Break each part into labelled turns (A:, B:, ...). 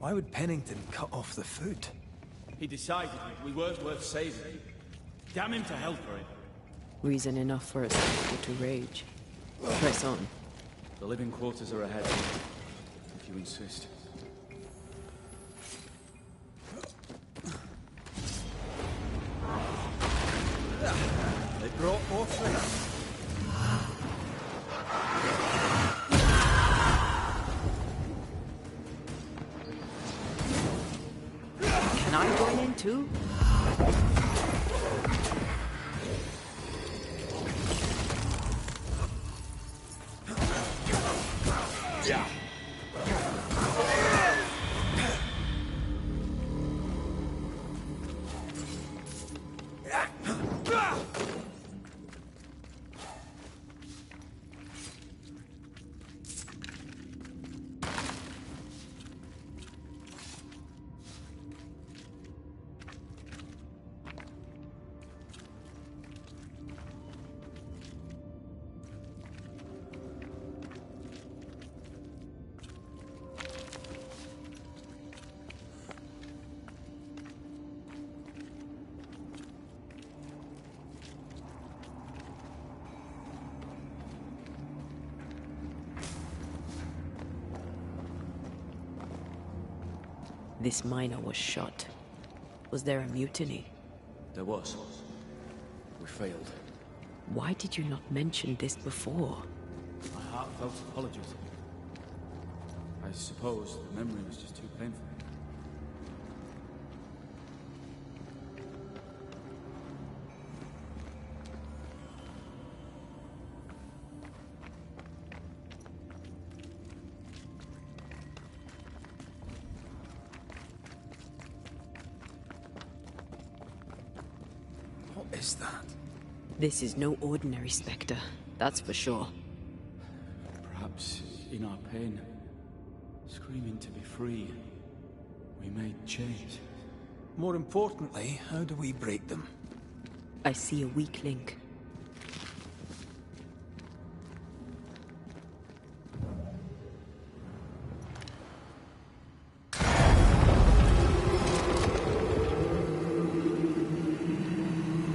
A: Why would Pennington cut off the food?
B: He decided we weren't worth saving. Damn him to hell for it.
C: Reason enough for us to rage. Press on.
B: The living quarters are ahead, if you insist. They brought more food.
C: Can I join in too?
B: Yeah.
C: This miner was shot. Was there a mutiny?
B: There was. We failed.
C: Why did you not mention this before?
B: My heartfelt apologies. I suppose the memory was just too painful.
A: What is that?
C: This is no ordinary spectre, that's for sure.
B: Perhaps in our pain, screaming to be free, we made chains.
A: More importantly, how do we break them?
C: I see a weak link.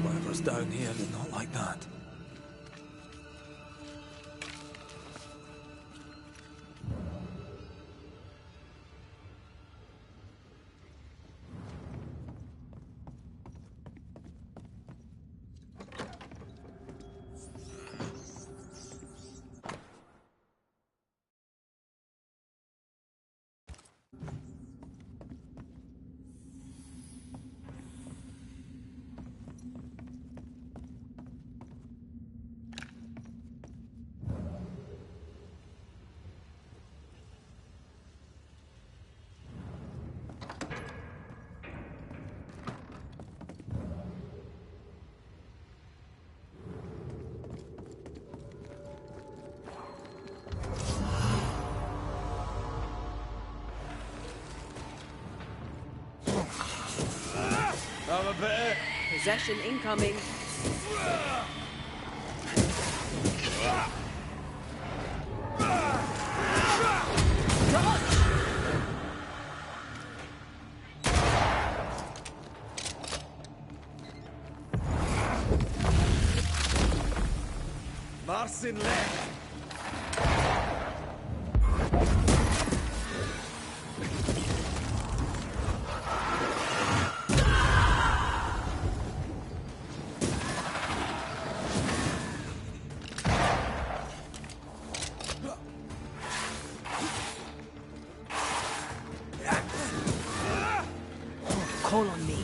A: Whatever's down here is not like that.
C: Possession incoming.
A: Marcin left.
C: Call on me.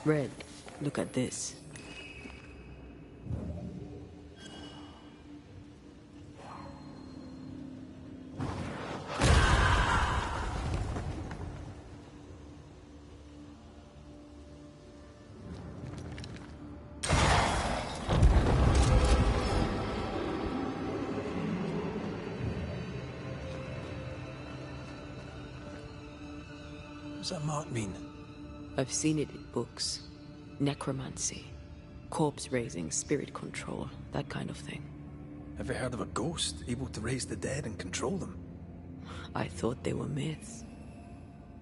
C: Red, look at this.
A: What does that mark mean?
C: I've seen it in books. Necromancy, corpse raising, spirit control, that kind of thing.
A: Ever heard of a ghost able to raise the dead and control them?
C: I thought they were myths.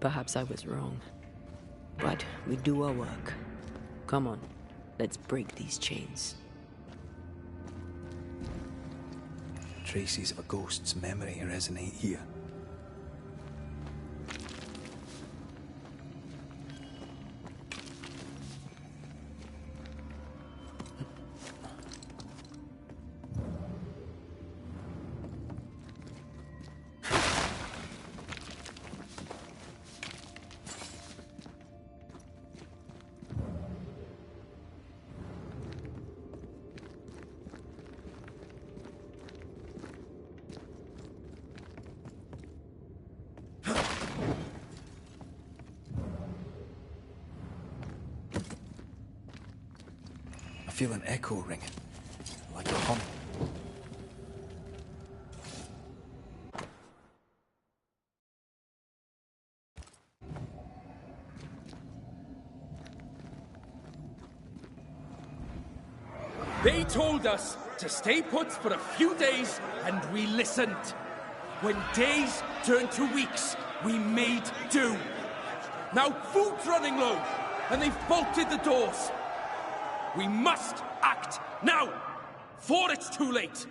C: Perhaps I was wrong. But we do our work. Come on, let's break these chains.
A: Traces of a ghost's memory resonate here. I feel an echo ringing, like a hum.
D: They told us to stay put for a few days, and we listened. When days turned to weeks, we made do. Now food's running low, and they've bolted the doors. We must act now, before it's too late.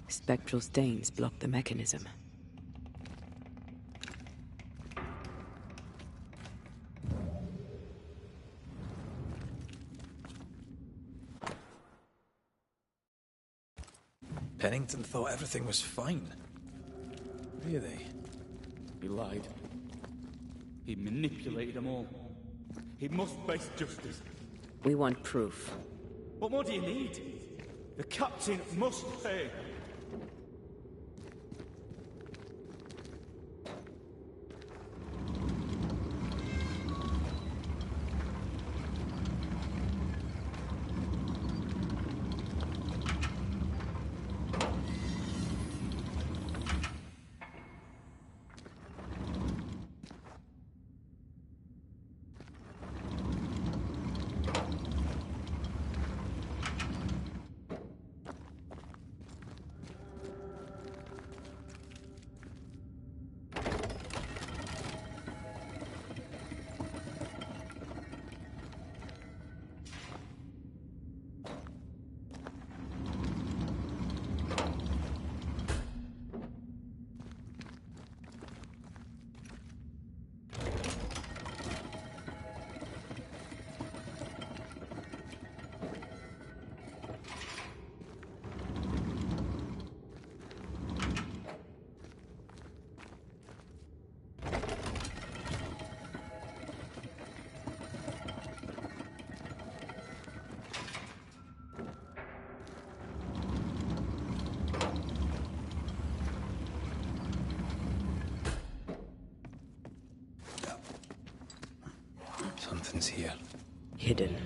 C: Spectral stains block the mechanism.
A: Pennington thought everything was fine. Really?
B: He lied. He manipulated them all. He must face justice.
C: We want proof.
B: What more do you need? The captain must pay.
A: Something's here.
C: Hidden.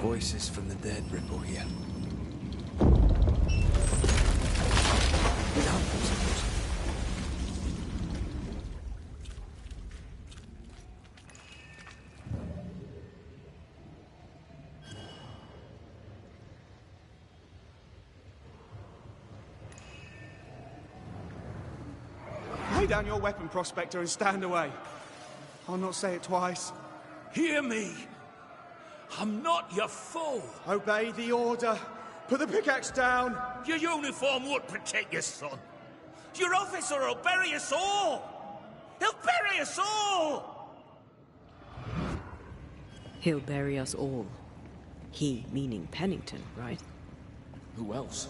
A: Voices from the dead ripple here.
E: Lay down your weapon, Prospector, and stand away. I'll not say it twice.
D: Hear me. I'm not your foe.
E: Obey the order. Put the pickaxe down.
D: Your uniform won't protect your son. Your officer will bury us all. He'll bury us all.
C: He'll bury us all. He meaning Pennington, right?
B: Who else?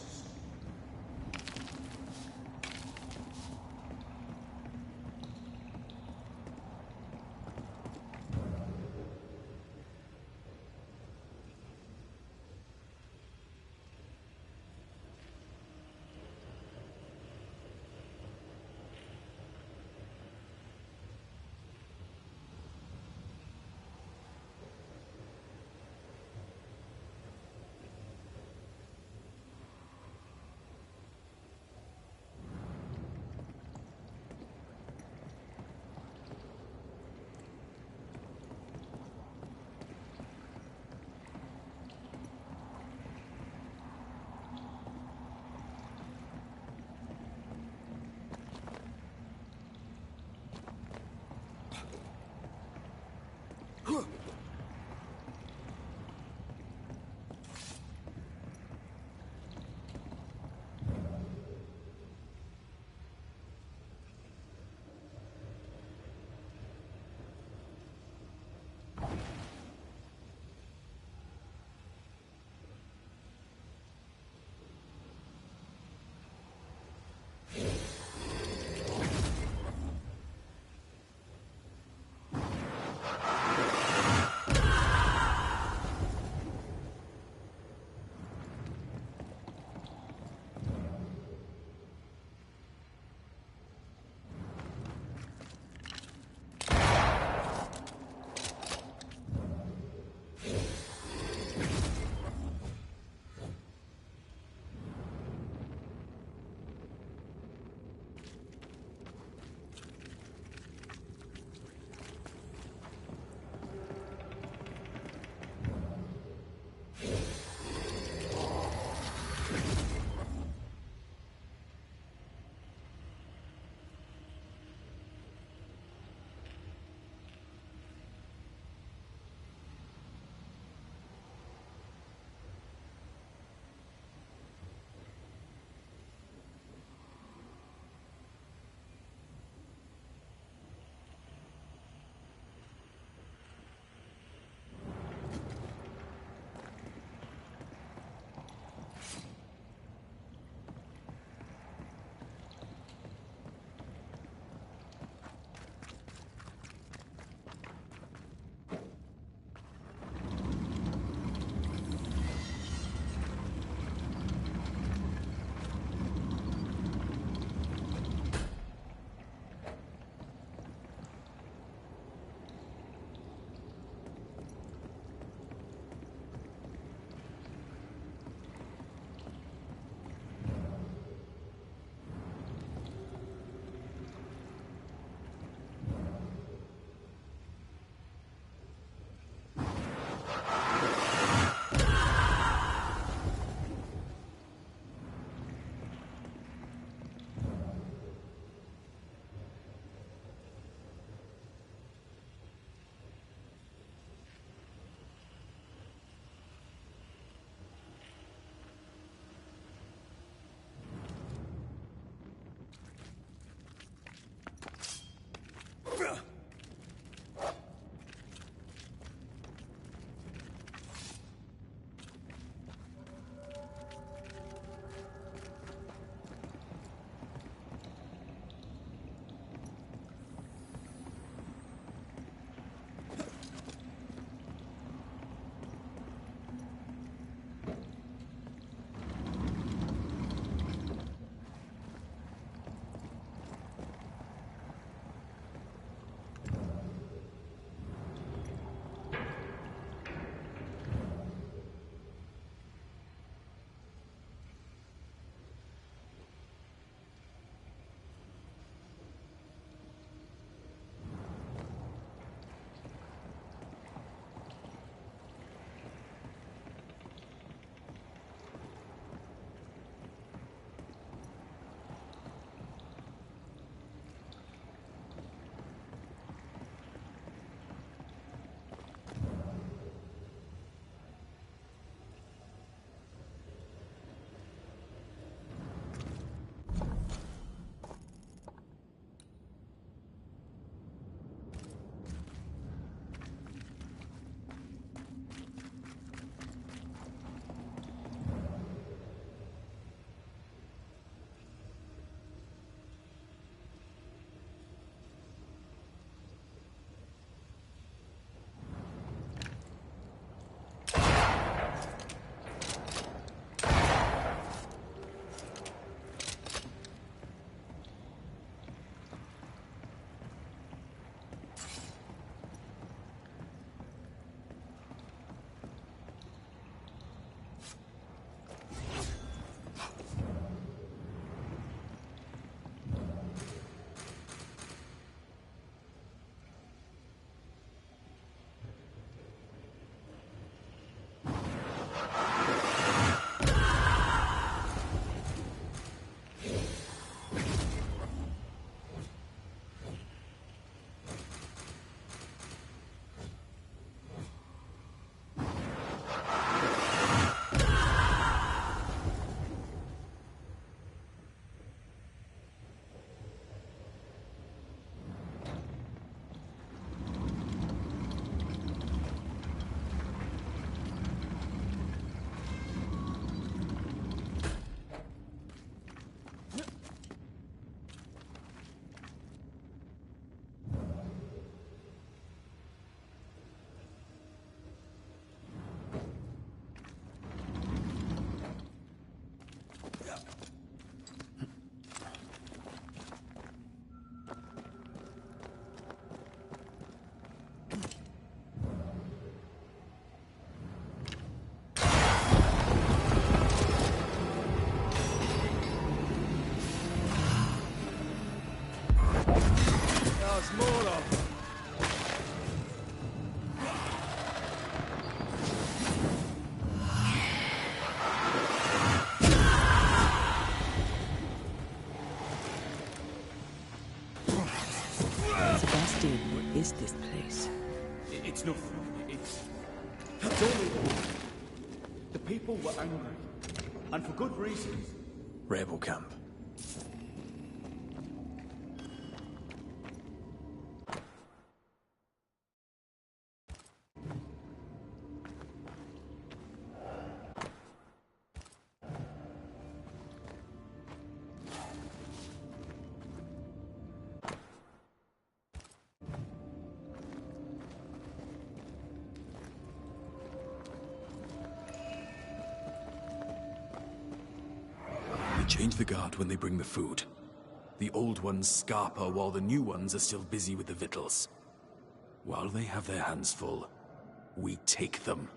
C: is this place?
B: It's nothing. It's only the people were angry. And for good reasons.
A: Rebel camp. Change the guard when they bring the food. The old ones scarper while the new ones are still busy with the victuals. While they have their hands full, we take them.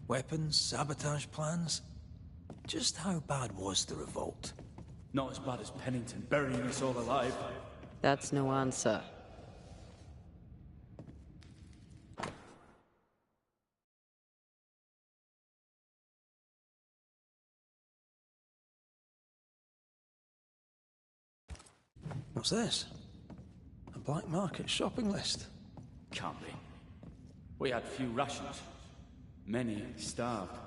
A: Weapons, sabotage plans? Just how bad was the revolt?
B: Not as bad as Pennington burying us all alive.
C: That's no answer.
A: What's this? A black market shopping list?
B: Can't be. We had few rations. Many starved.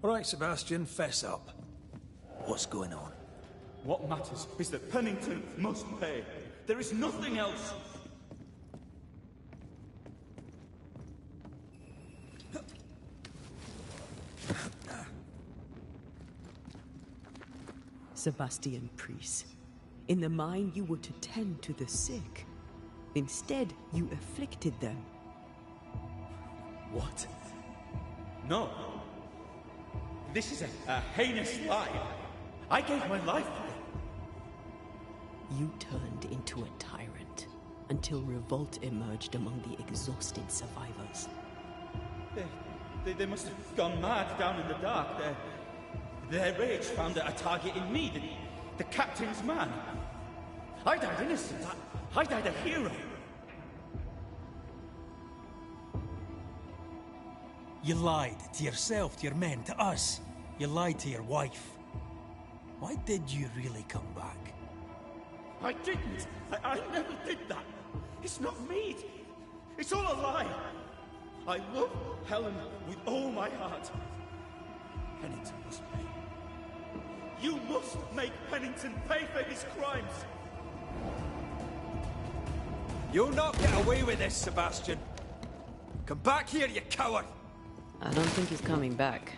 A: All right, Sebastian, fess up. What's going on?
B: What matters is that Pennington must pay. There is nothing else.
C: Sebastian Priest. In the mine, you were to tend to the sick. Instead, you afflicted them.
B: What? No. This is a heinous lie. I gave my life for it.
C: You turned into a tyrant until revolt emerged among the exhausted survivors.
B: They must have gone mad down in the dark. Their rage found a target in me, the captain's man. I died innocent. I died a hero.
F: You lied to yourself, to your men, to us. You lied to your wife. Why did you really come back?
B: I didn't. I never did that. It's not me. It's all a lie. I love Helen with all my heart. Pennington must pay. You must make Pennington pay for his crimes.
D: You'll not get away with this, Sebastian. Come back here, you coward!
C: I don't think he's coming back.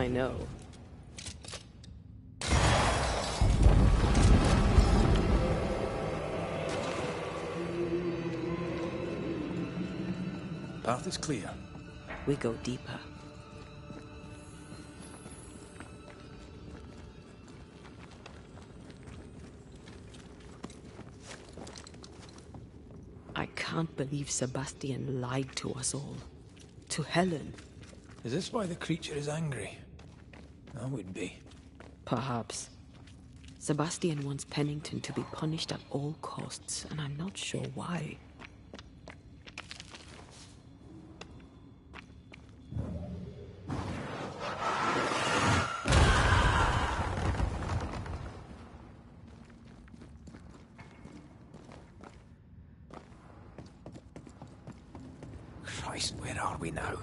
C: I know.
G: Path is clear.
C: We go deeper. I can't believe Sebastian lied to us all. To Helen.
G: Is this why the creature is angry? That would be.
C: Perhaps. Sebastian wants Pennington to be punished at all costs, and I'm not sure why.
G: Christ, where are we now?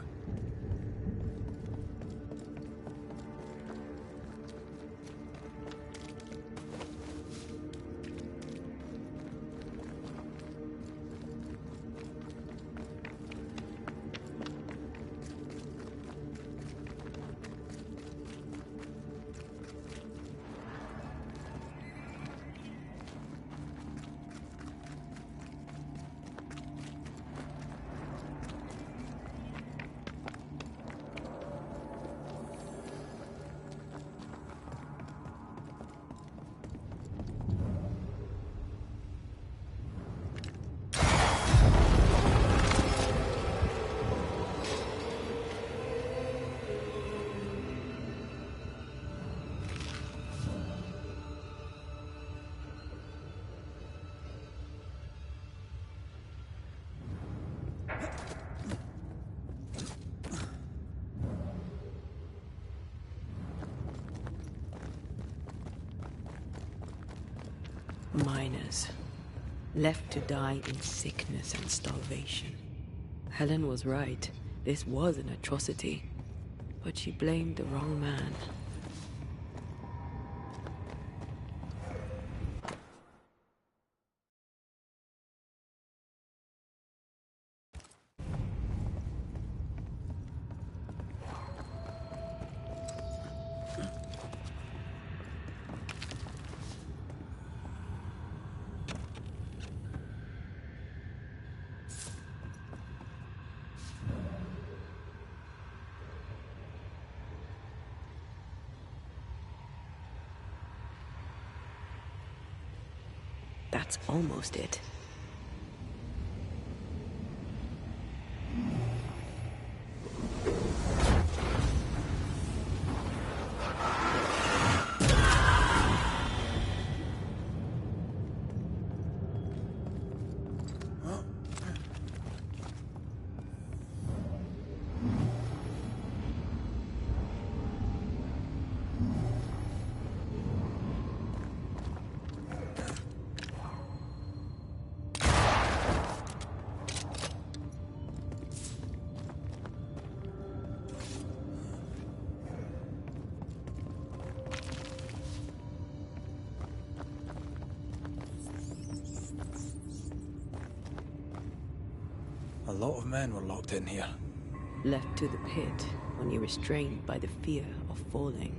C: Miners, left to die in sickness and starvation. Helen was right. This was an atrocity. But she blamed the wrong man. That's almost it.
G: A lot of men were locked in here.
C: Left to the pit when you're restrained by the fear of falling.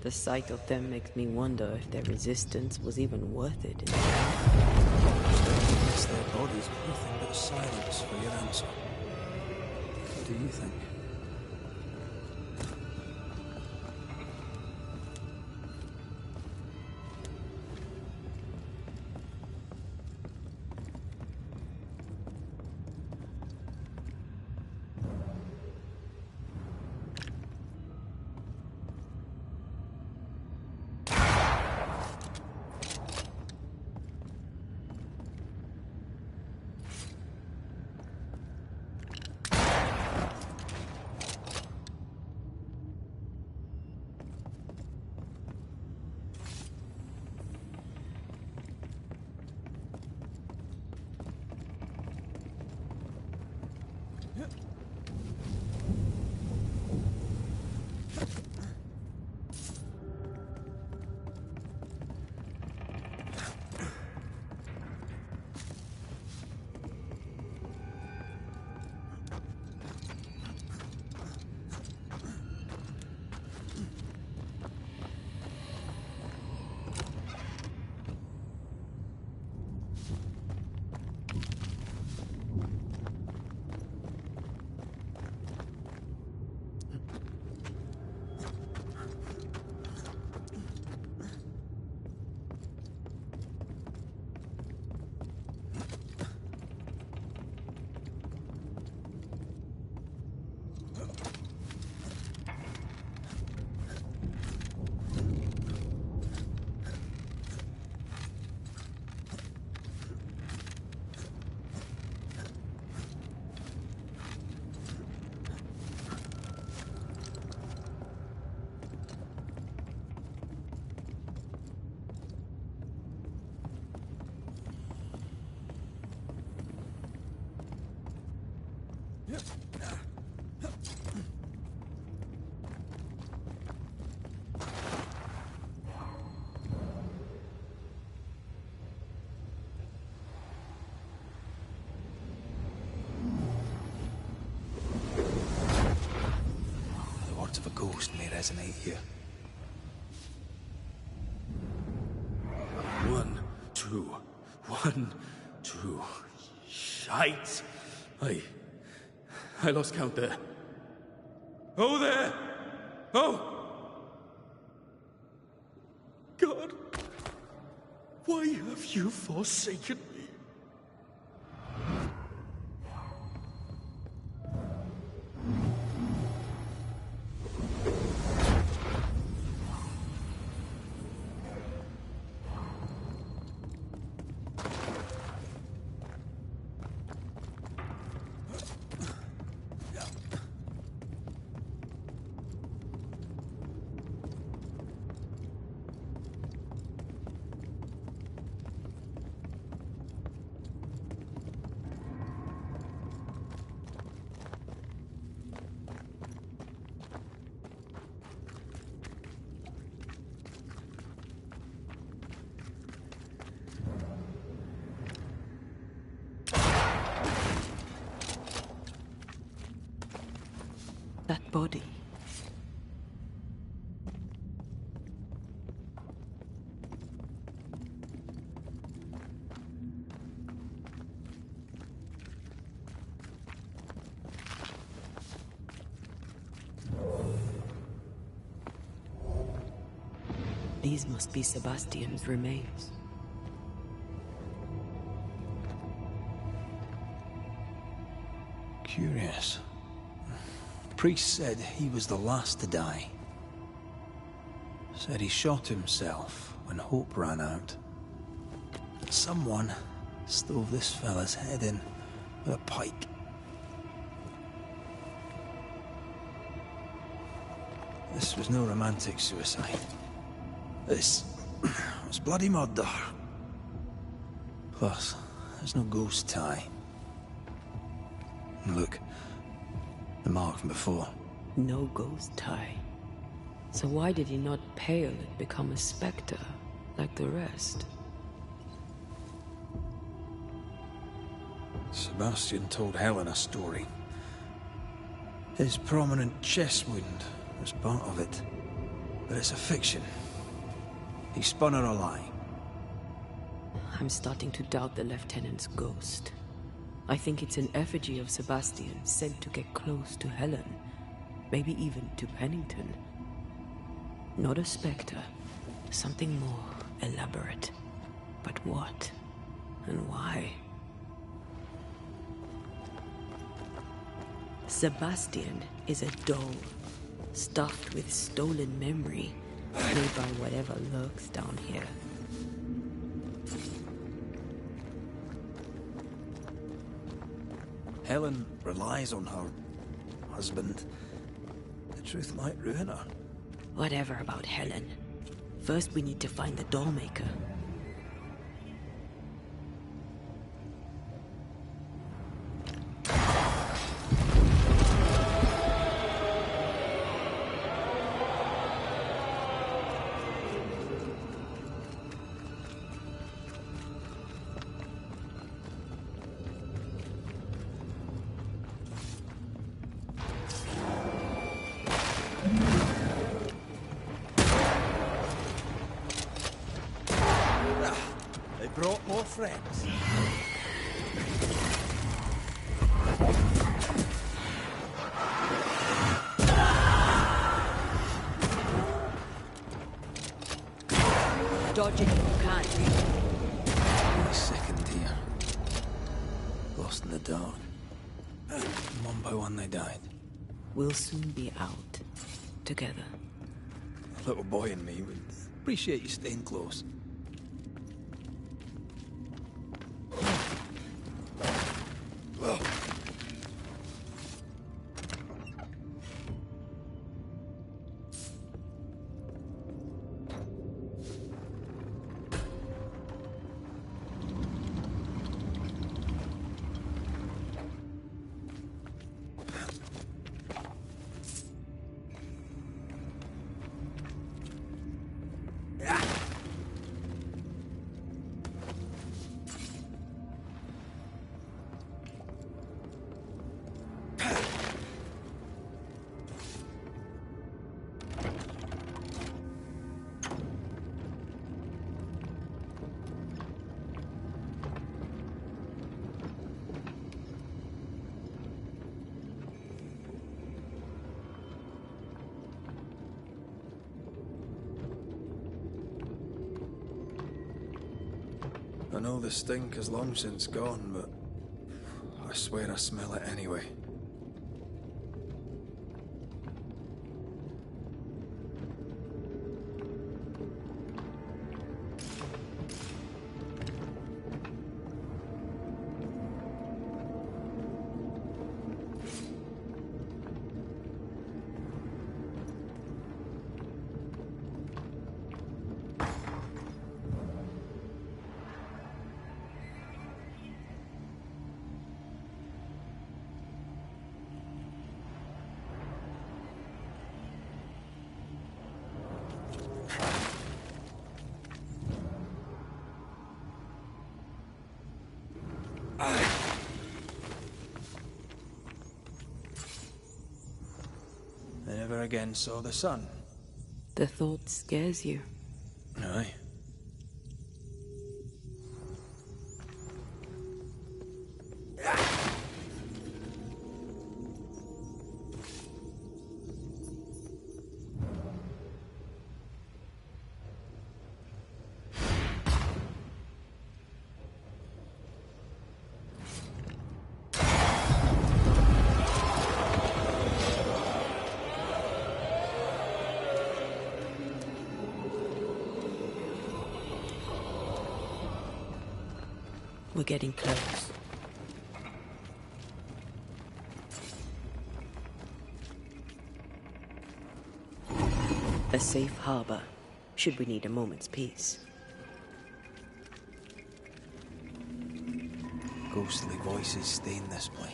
C: The sight of them makes me wonder if their resistance was even worth it.
G: It's their bodies, nothing but silence for your answer. What do you think? Ghost may resonate here.
A: 1, 2, 1, 2. Shite! I lost count there. Oh, there! Oh! God! Why have you forsaken me?
C: That body. These must be Sebastian's remains.
G: Curious. The priest said he was the last to die. Said he shot himself when hope ran out. That someone stove this fella's head in with a pike. This was no romantic suicide. This was bloody murder. Plus, there's no ghost tie. And look, the mark from before.
C: No ghost tie. So why did he not pale and become a spectre, like the rest?
G: Sebastian told Helen a story. His prominent chest wound was part of it. But it's a fiction. He spun her a lie.
C: I'm starting to doubt the Lieutenant's ghost. I think it's an effigy of Sebastian sent to get close to Helen. Maybe even to Pennington. Not a spectre. Something more elaborate. But what? And why? Sebastian is a doll, stuffed with stolen memory, made by whatever lurks down here.
G: Helen relies on her husband. The truth might ruin her.
C: Whatever about Helen. First we need to find the doll maker.
G: Brought more friends.
C: Dodge it if you can.
G: Really sickened here. Lost in the dark. One by one they died.
C: We'll soon be out. Together.
G: A little boy in me would appreciate you staying close. I know the stink is long since gone, but I swear I smell it anyway. They never again saw the sun.
C: The thought scares you.
G: Aye.
C: We're getting close. A safe harbor, should we need a moment's peace.
G: Ghostly voices stain this place.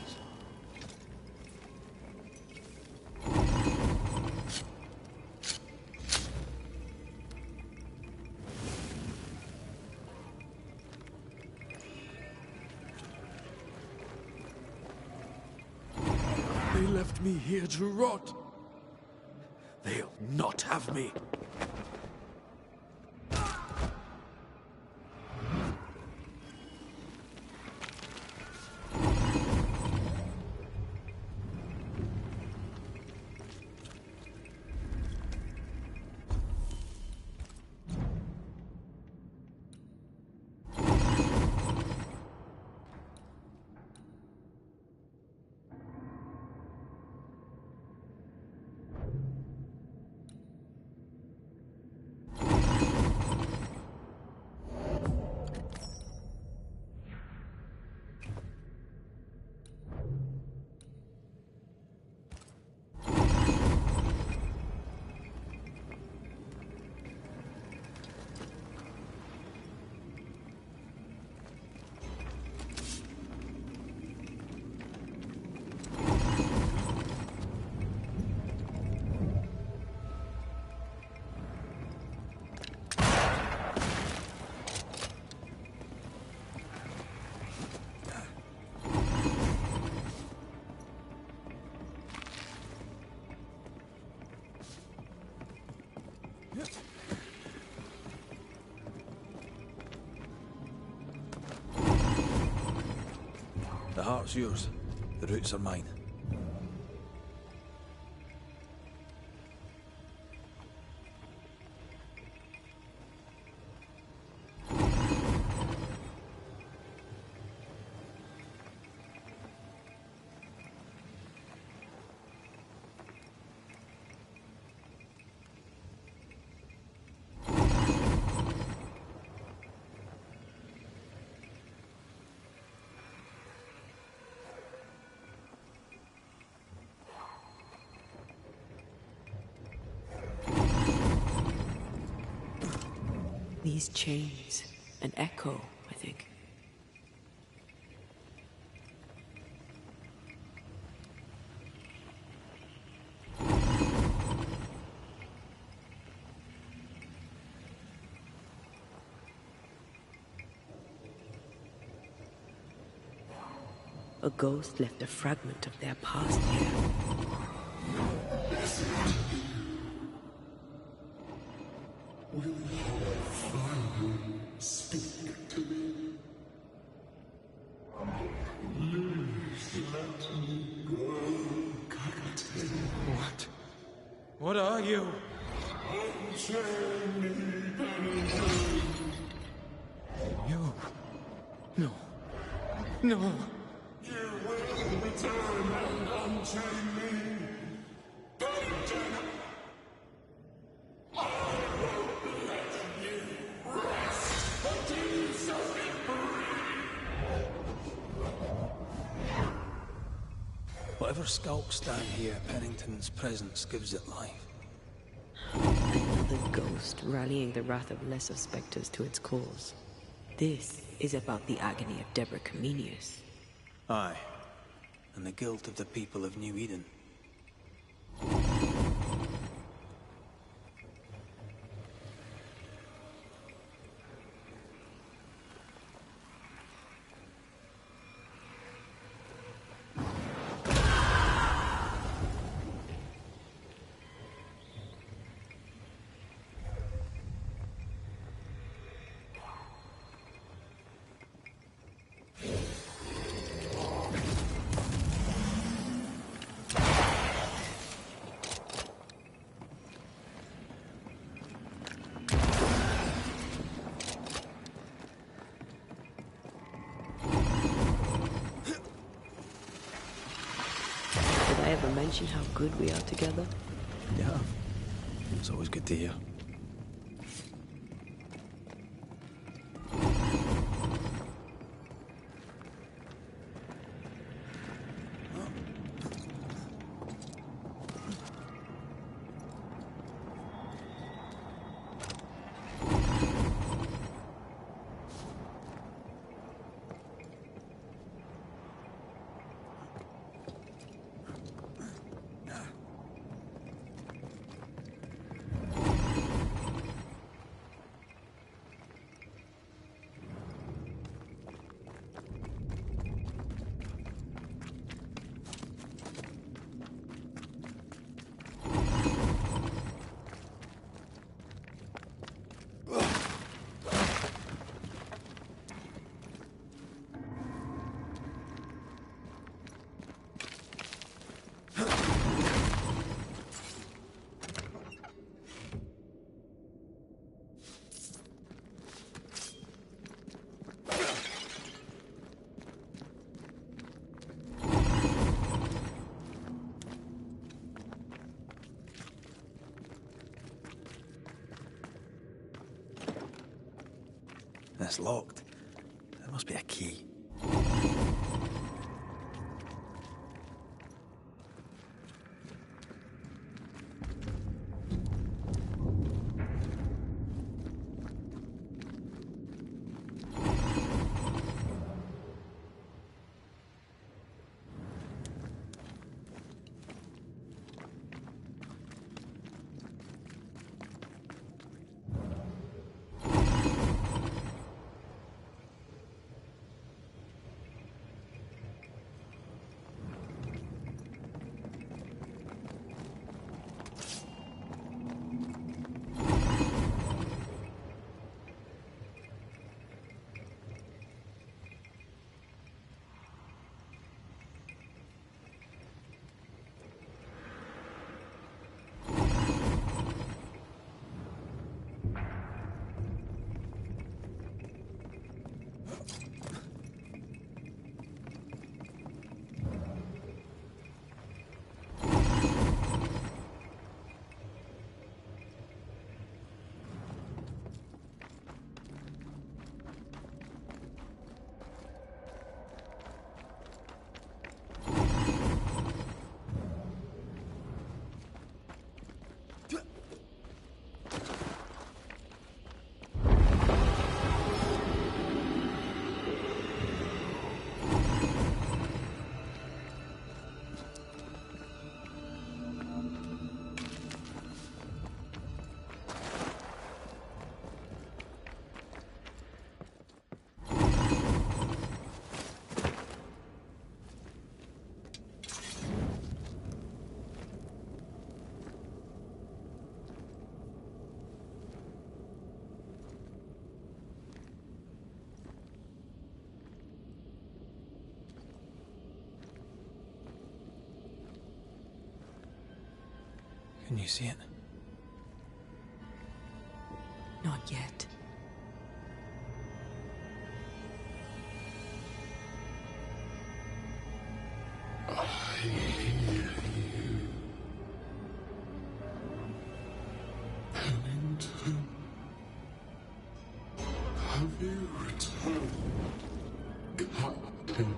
A: They left me here to rot. They'll not have me.
G: The heart's yours. The roots are mine.
C: These chains, an echo, I think. A ghost left a fragment of their past here.
H: Speak to me. Please let me go, Captain.
D: What? What are you?
H: Unchain me, Pennington.
D: You? No. No.
H: You will return and unchain me, Pennington. I won't let you rest until you set me free.
G: Whatever skulks stand here, Pennington's presence gives it life.
C: Another ghost rallying the wrath of lesser spectres to its cause. This is about the agony of Deborah Comenius.
G: Aye, and the guilt of the people of New Eden.
C: Did I ever mention how good we are together?
G: Yeah. It's always good to hear. It's locked. There must be a key. Can you see it?
C: Not yet.
H: I hear you. Pennington. Have you returned, Captain?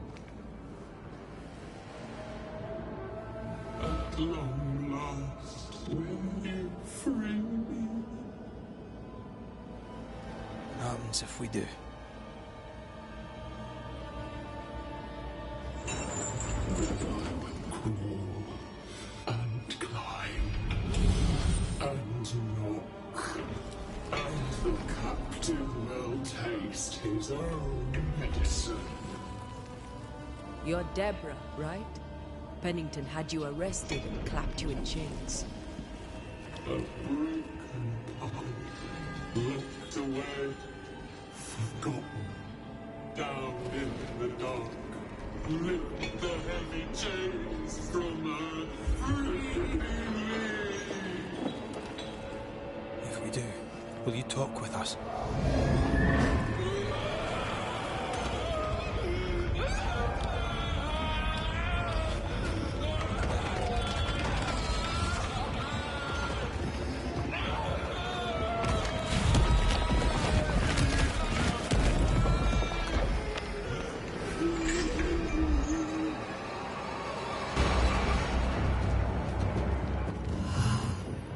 H: At long last, will you free me?
G: What happens if we do?
H: Then I will crawl and climb and knock, and the captain will taste his own medicine.
C: You're Deborah, right? Pennington had you arrested and clapped you in chains.
H: A broken puppet, locked away, forgotten, down in the dark. Lift the heavy chains from her, free me.
G: If we do, will you talk with us?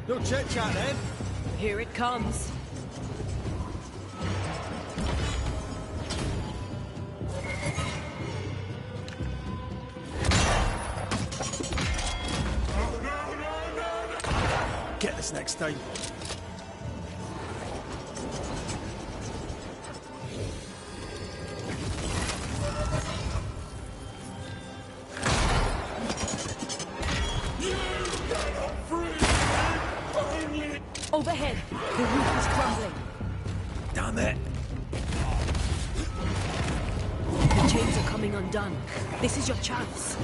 E: No chit-chat, then.
C: Here it comes.
E: Get this next time.
C: Overhead! The roof is crumbling.
E: Damn it.
C: The chains are coming undone. This is your chance.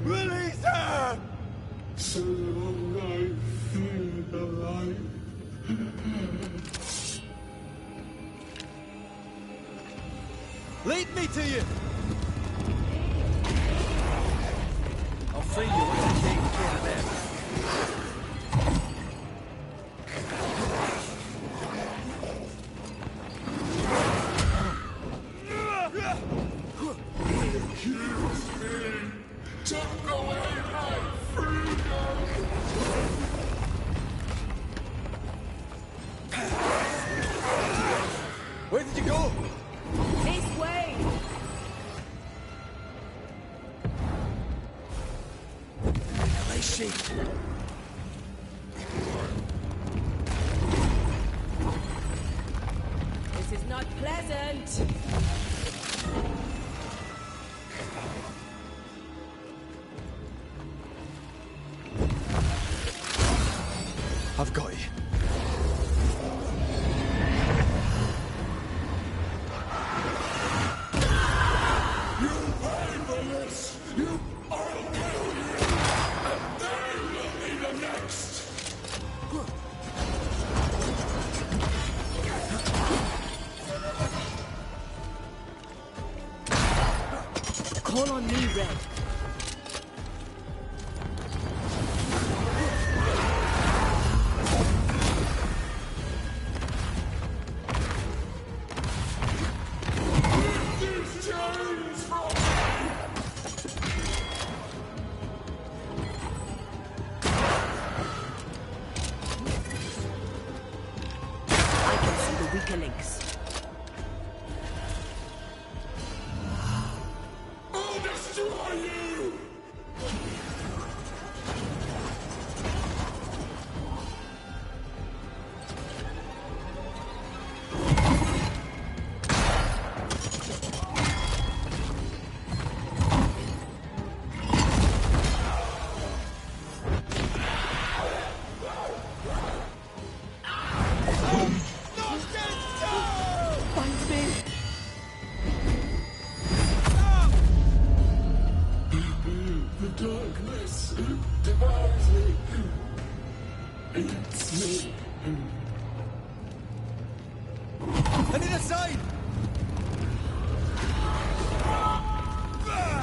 E: Release her!
H: So long I feel alive.
E: Lead me to you! I'll free you once I take care of them.
H: Took away my freedom.
E: Where did you go?
C: This way!
E: Nice shape.
C: This is not pleasant.
E: I've got you.
H: You pay for this. You I'll kill you. And they will be the next.
C: Call on me, Red.
H: These chains from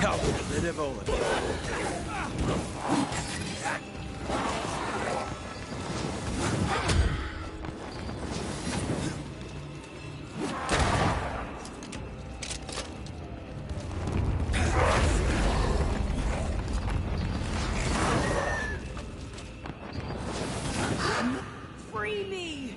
G: I'll get rid of all of you.
C: Free me!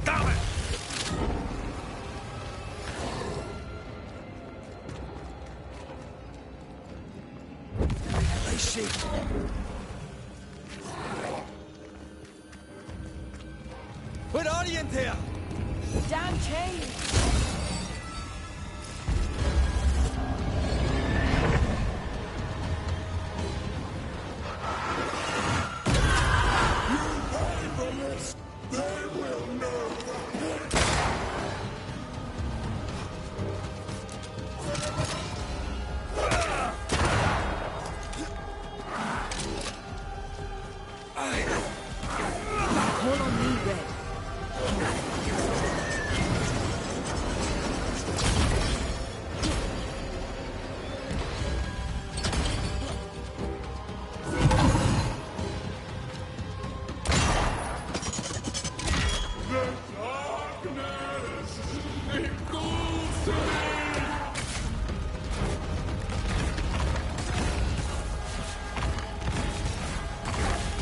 G: Damn it! I see. What are you in there?
C: Damn chain! Call on me, Red.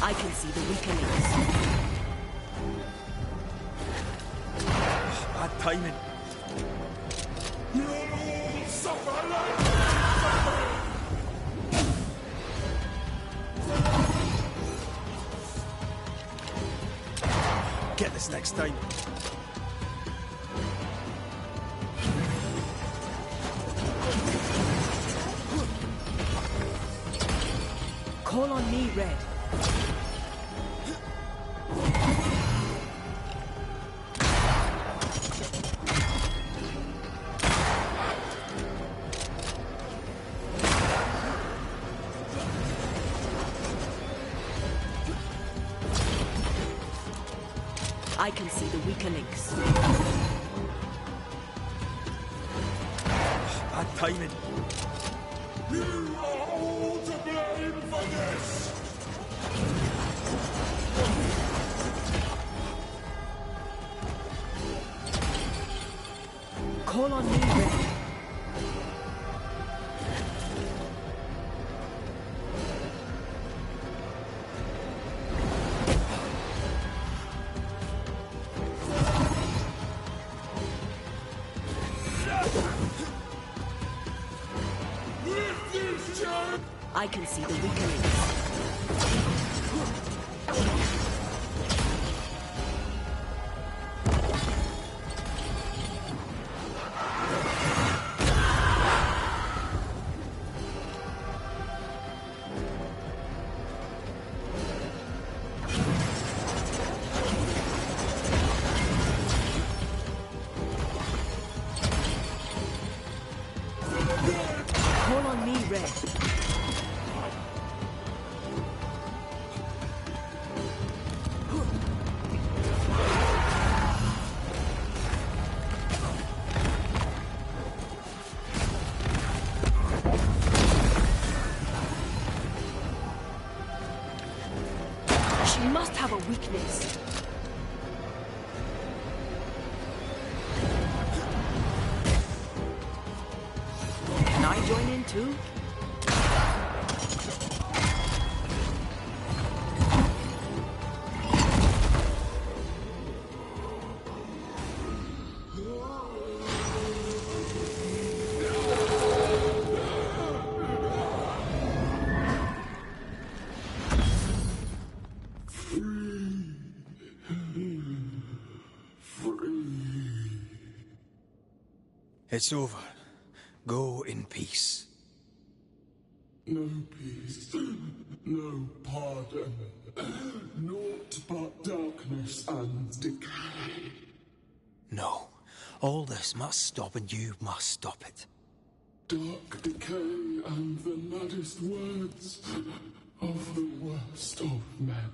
C: I can see the weakenings.
G: Bad timing.
H: You suffer like
G: Get this next time.
C: Call on me, Red. I can see the weaker links.
G: Bad timing.
H: you are all to blame for this!
C: Call on me, Red. I can see the weakenings. Call on me, Red. She must have a weakness. Can I join in too?
G: It's over. Go in peace.
H: No peace, no pardon, naught but darkness and decay.
G: No. All this must stop and you must stop it.
H: Dark decay and the maddest words of the worst of men.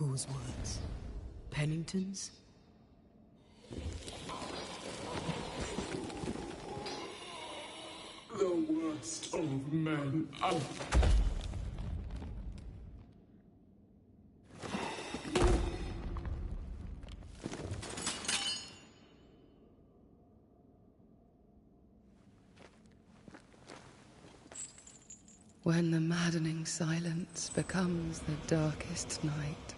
C: Whose words? Pennington's?
H: The worst of men.
I: When the maddening silence becomes the darkest night,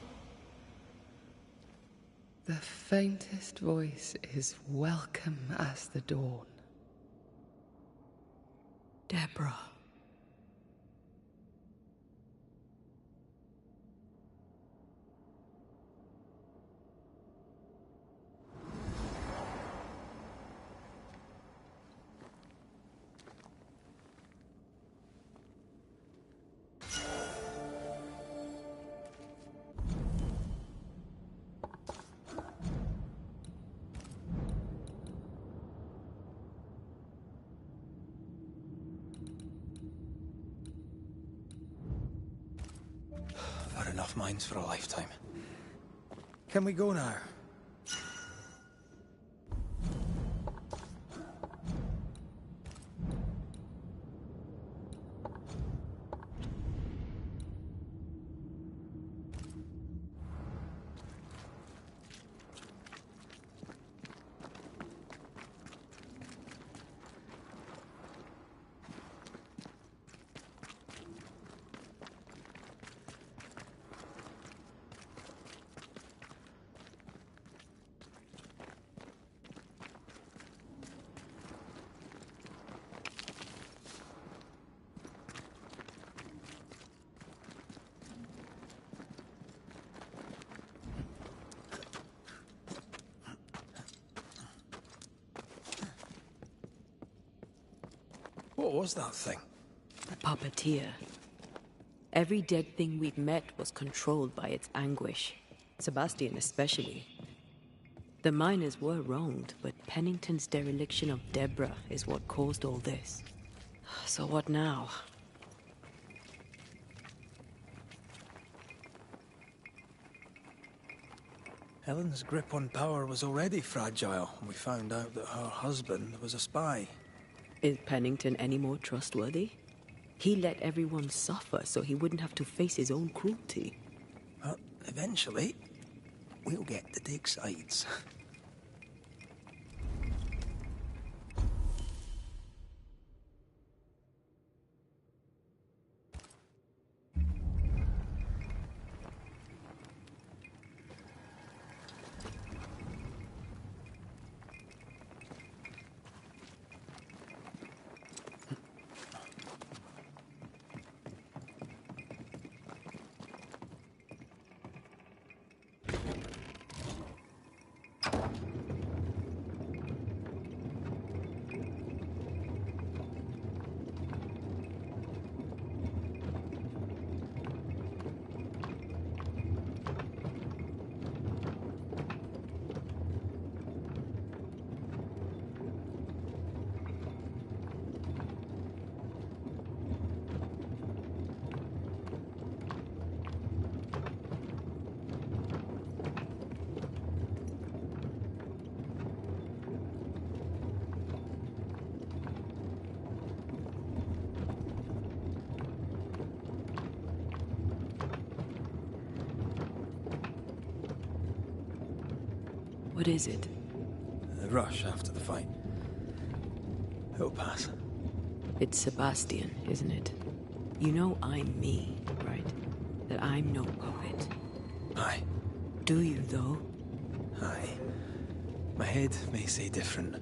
I: the faintest voice is welcome as the dawn.
C: Deborah.
G: Enough minds for a lifetime. Can we go now? What was that thing?
C: A puppeteer. Every dead thing we've met was controlled by its anguish. Sebastian especially. The miners were wronged, but Pennington's dereliction of Deborah is what caused all this. So what now?
G: Helen's grip on power was already fragile when we found out that her husband was a spy.
C: Is Pennington any more trustworthy? He let everyone suffer so he wouldn't have to face his own cruelty.
G: But eventually, we'll get to take sides.
C: What is it?
G: The rush after the fight. It'll pass.
C: It's Sebastian, isn't it? You know I'm me, right? That I'm no puppet.
G: Aye.
C: Do you, though?
G: Aye. My head may say different,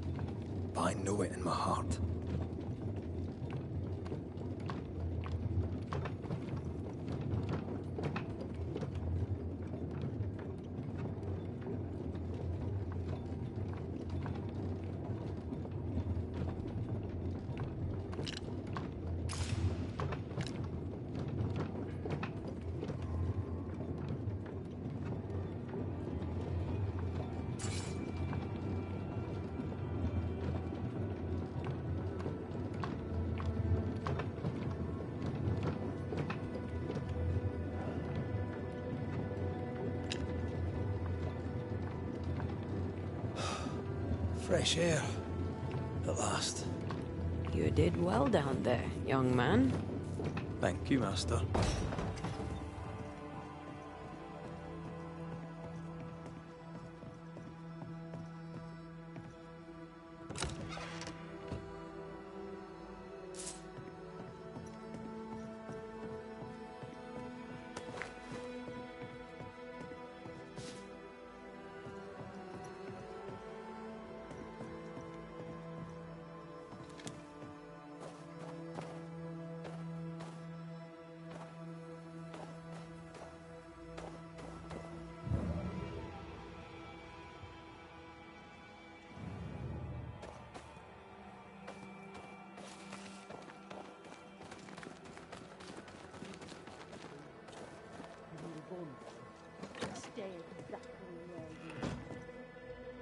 G: but I know it in my heart. fresh air. At last.
C: You did well down there, young man.
G: Thank you, Master.
J: Stay exactly where you are.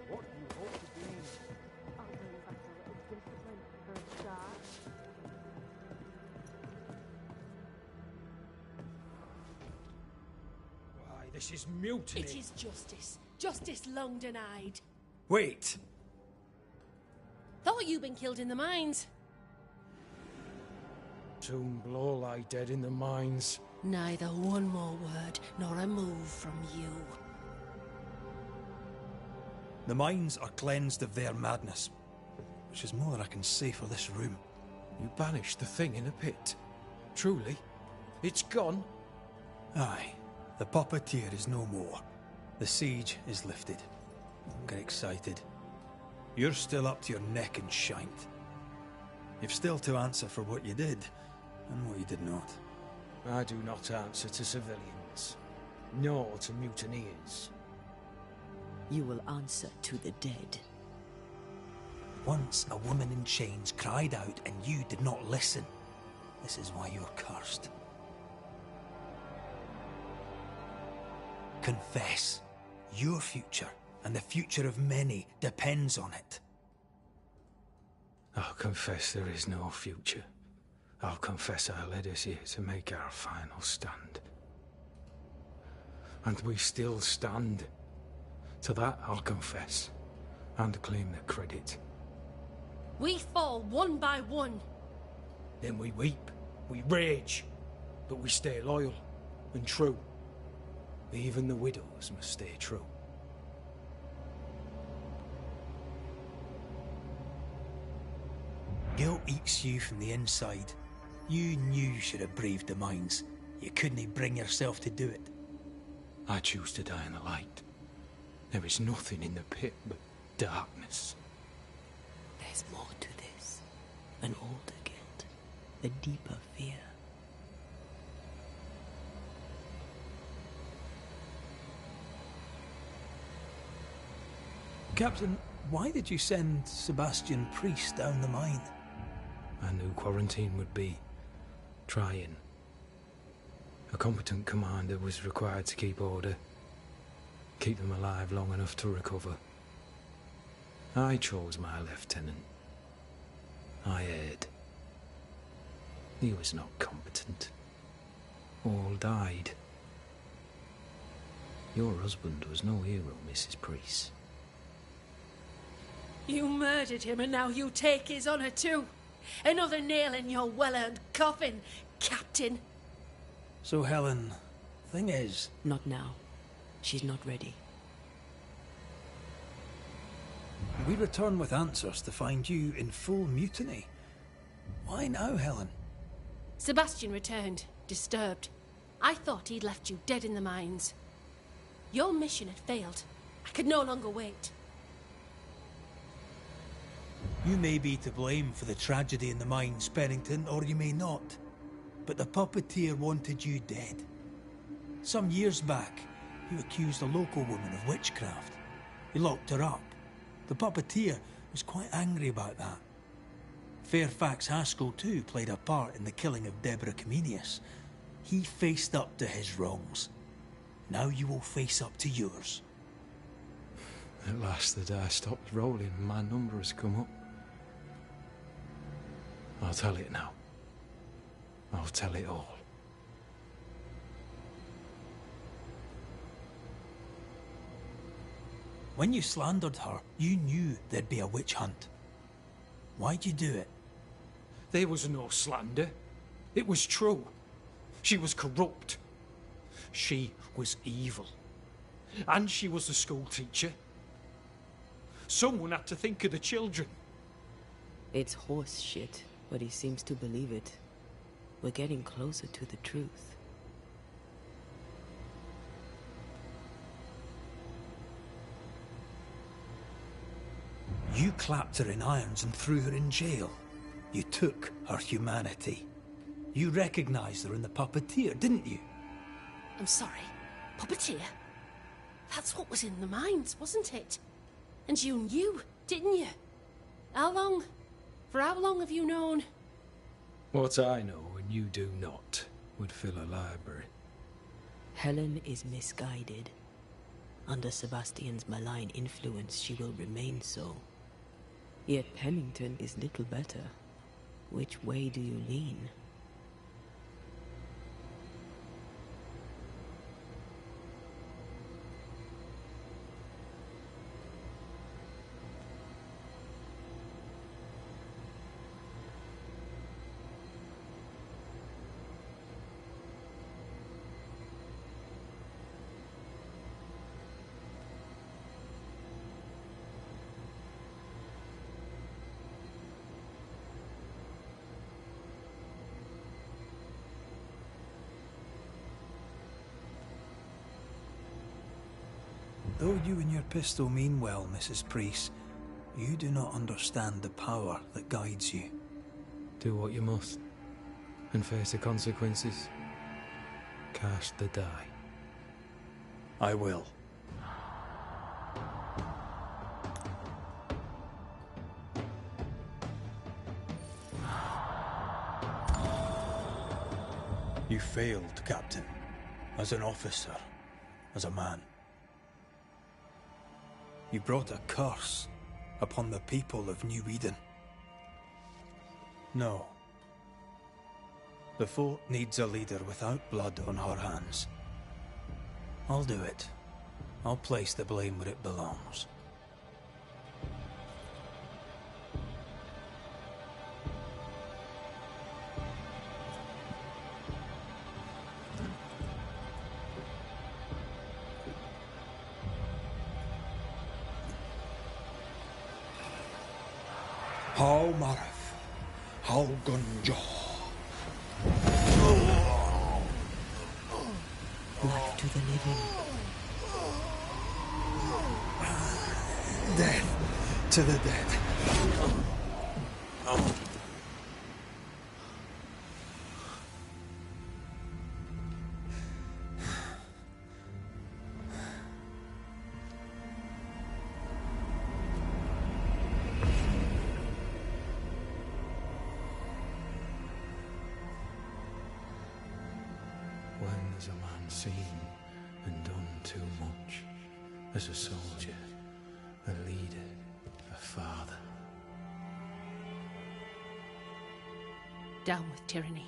J: What do you hope to be? I'll bring back a little discipline for a start.
D: Why, this is mutiny.
J: It is justice. Justice long denied.
D: Wait.
J: Thought you'd been killed in the mines.
D: Soon blow lie dead in the mines.
J: Neither one more word nor a move from you.
G: The mines are cleansed of their madness, which is more than I can say for this room.
D: You banished the thing in a pit. Truly? It's gone?
G: Aye. The puppeteer is no more. The siege is lifted. Don't get excited. You're still up to your neck in shite. You've still to answer for what you did, and what you did not.
D: I do not answer to civilians, nor to mutineers.
C: You will answer to the dead.
G: Once a woman in chains cried out and you did not listen. This is why you're cursed. Confess. Your future, and the future of many, depends on it.
D: I'll confess there is no future. I'll confess I led us here to make our final stand. And we still stand. To that I'll confess, and claim the credit.
J: We fall one by one.
D: Then we weep, we rage, but we stay loyal and true. Even the widows must stay true.
G: Guilt eats you from the inside. You knew you should have braved the mines. You couldn't bring yourself to do it.
D: I choose to die in the light. There is nothing in the pit but darkness.
C: There's more to this. An older guilt. A deeper fear.
G: Captain, why did you send Sebastian Priest down the mine?
D: I knew quarantine would be trying. A competent commander was required to keep order, keep them alive long enough to recover. I chose my lieutenant. I erred. He was not competent. All died. Your husband was no hero, Mrs. Priest.
J: You murdered him and now you take his honor too. Another nail in your well-earned coffin, Captain.
G: So, Helen, thing is...
C: Not now. She's not ready.
G: We return with answers to find you in full mutiny. Why now, Helen?
J: Sebastian returned, disturbed. I thought he'd left you dead in the mines. Your mission had failed. I could no longer wait.
G: You may be to blame for the tragedy in the mines, Pennington, or you may not. But the puppeteer wanted you dead. Some years back, you accused a local woman of witchcraft. You locked her up. The puppeteer was quite angry about that. Fairfax Haskell, too, played a part in the killing of Deborah Comenius. He faced up to his wrongs. Now you will face up to yours.
D: At last the die stopped rolling and my number has come up. I'll tell it now. I'll tell it all.
G: When you slandered her, you knew there'd be a witch hunt. Why'd you do it?
D: There was no slander. It was true. She was corrupt. She was evil. And she was a school teacher. Someone had to think of the children.
C: It's horse shit, but he seems to believe it. We're getting closer to the truth.
G: You clapped her in irons and threw her in jail. You took her humanity. You recognized her in the puppeteer, didn't you?
J: I'm sorry. Puppeteer? That's what was in the mines, wasn't it? And you knew, didn't you? How long? For how long have you known?
D: What I know and you do not would fill a library.
C: Helen is misguided. Under Sebastian's malign influence, she will remain so. Yet Pennington is little better. Which way do you lean?
G: Though you and your pistol mean well, Mrs. Priest, you do not understand the power that guides you.
D: Do what you must, and face the consequences. Cast the die.
G: I will. You failed, Captain. As an officer, as a man. You brought a curse upon the people of New Eden. No. The fort needs a leader without blood on her hands. I'll do it. I'll place the blame where it belongs. How Marif, how Gunjo.
C: Life to the living.
G: Death to the dead.
D: When has a man seen and done too much? As a soldier, a leader, a father.
J: Down with tyranny.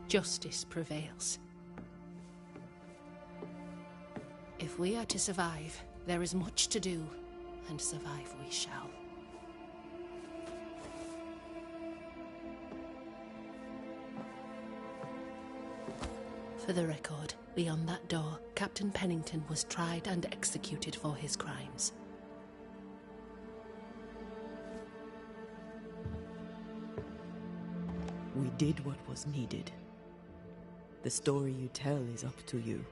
J: Justice prevails. If we are to survive, there is much to do, and survive we shall. For the record, beyond that door, Captain Pennington was tried and executed for his crimes.
C: We did what was needed. The story you tell is up to you.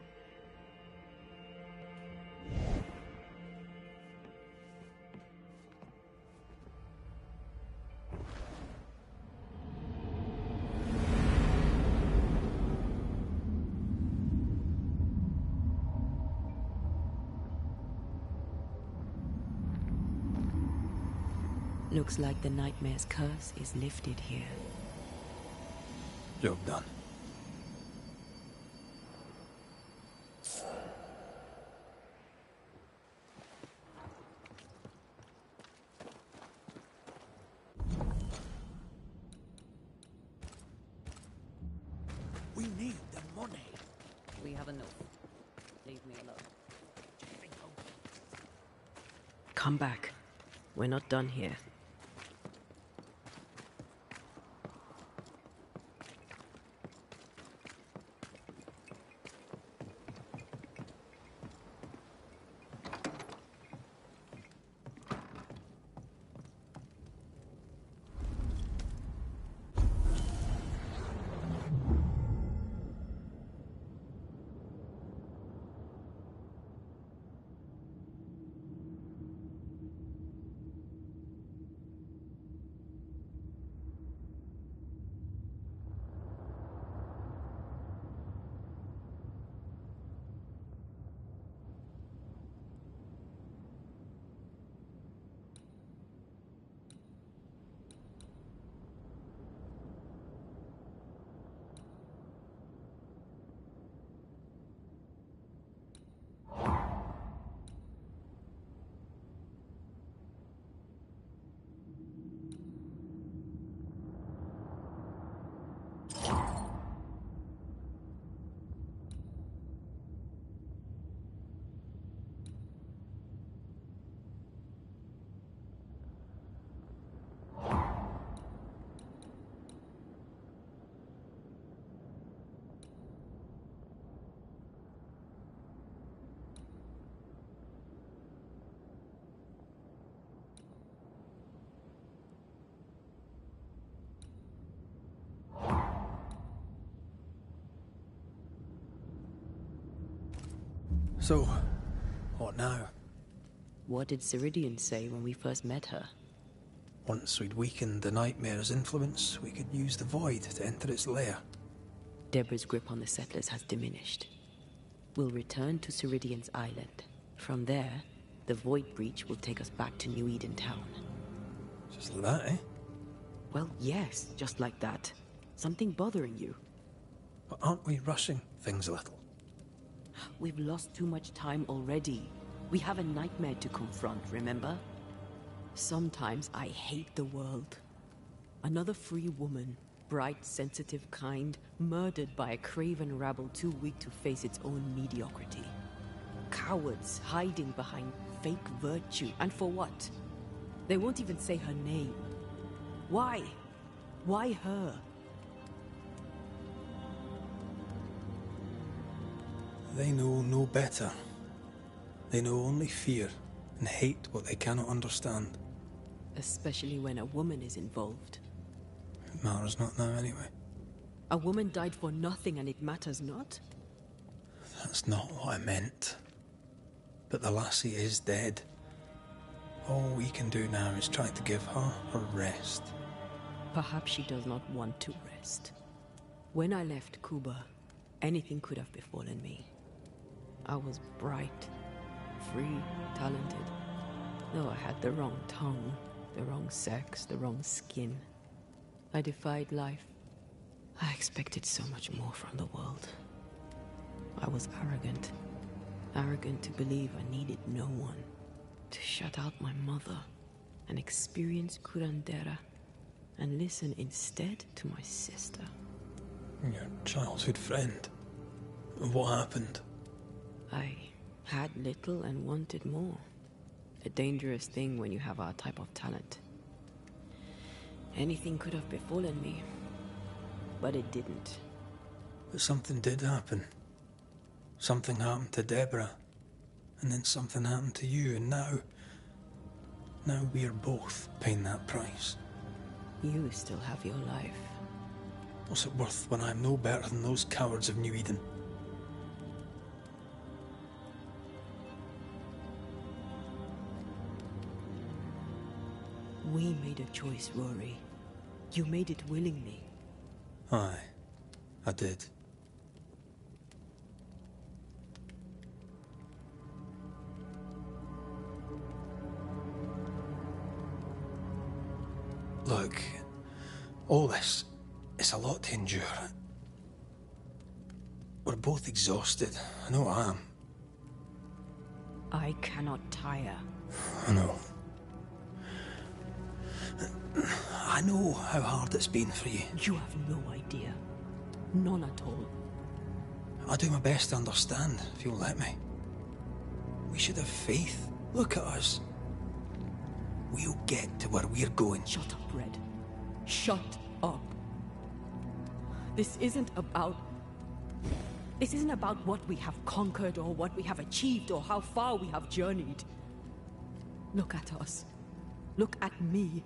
C: Looks like the nightmare's curse is lifted here.
G: Job done.
F: We need the money.
K: We have enough. Leave me alone.
C: Come back. We're not done here.
G: So, what now?
C: What did Ceridian say when we first met her?
G: Once we'd weakened the nightmare's influence, we could use the void to enter its lair.
C: Deborah's grip on the settlers has diminished. We'll return to Ceridian's island. From there, the void breach will take us back to New Eden Town.
G: Just like that, eh?
C: Well, yes, just like that. Something bothering you?
G: But aren't we rushing things a little?
C: We've lost too much time already. We have a nightmare to confront, remember? Sometimes I hate the world. Another free woman, bright, sensitive, kind, murdered by a craven rabble too weak to face its own mediocrity. Cowards hiding behind fake virtue, and for what? They won't even say her name. Why? Why her?
G: They know no better. They know only fear and hate what they cannot understand.
C: Especially when a woman is involved.
G: It matters not now anyway.
C: A woman died for nothing and it matters not?
G: That's not what I meant. But the lassie is dead. All we can do now is try to give her her rest.
C: Perhaps she does not want to rest. When I left Cuba, anything could have befallen me. I was bright, free, talented. Though I had the wrong tongue, the wrong sex, the wrong skin. I defied life. I expected so much more from the world. I was arrogant. Arrogant to believe I needed no one. To shut out my mother and experience curandera and listen instead to my sister.
G: Your childhood friend. What happened?
C: I had little and wanted more. A dangerous thing when you have our type of talent. Anything could have befallen me, but it didn't.
G: But something did happen. Something happened to Deborah, and then something happened to you, and now we're both paying that price.
C: You still have your life.
G: What's it worth when I'm no better than those cowards of New Eden?
C: We made a choice, Rory. You made it willingly.
G: Aye, I did. Look, all this, it's a lot to endure. We're both exhausted. I know I am.
C: I cannot tire.
G: I know. I know how hard it's been for you.
C: You have no idea. None at all.
G: I'll do my best to understand, if you'll let me. We should have faith. Look at us. we'll get to where we're going.
C: Shut up, Red. Shut up. This isn't about what we have conquered or what we have achieved or how far we have journeyed. Look at us. Look at me.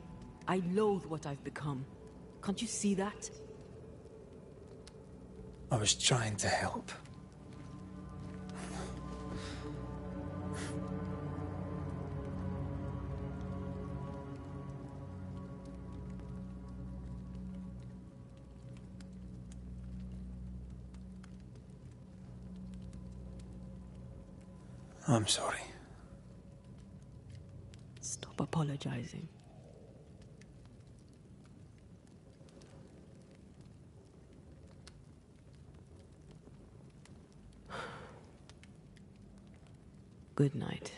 C: I loathe what I've become. Can't you see that?
G: I was trying to help. I'm sorry.
C: Stop apologizing. Good night.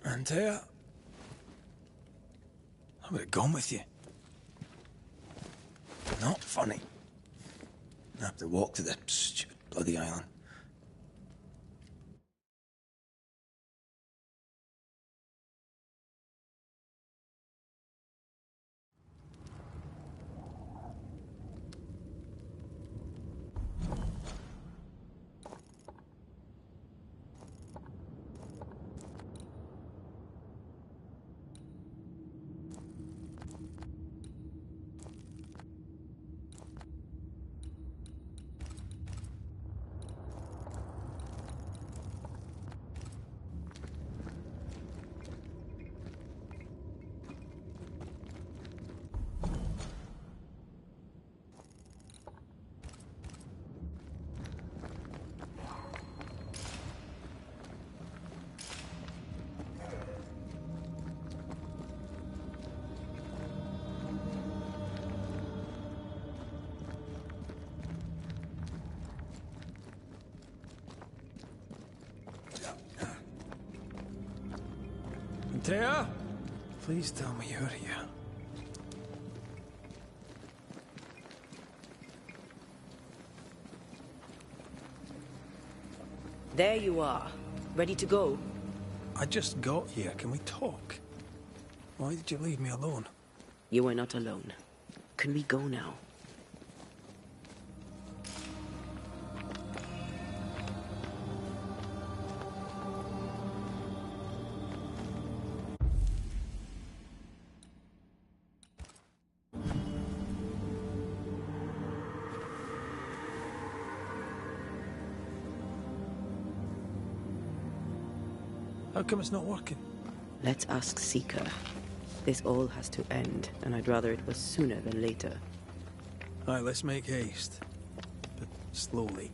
G: Antea? I would have gone with you. Not funny. I have to walk to the stupid bloody island.
F: Antea?
G: Please tell me you're here.
C: There you are. Ready to go?
G: I just got here. Can we talk? Why did you leave me alone?
C: You were not alone. Can we go now?
G: How come it's not working?
C: Let's ask Seeker. This all has to end, and I'd rather it was sooner than later.
G: Alright, let's make haste. But slowly.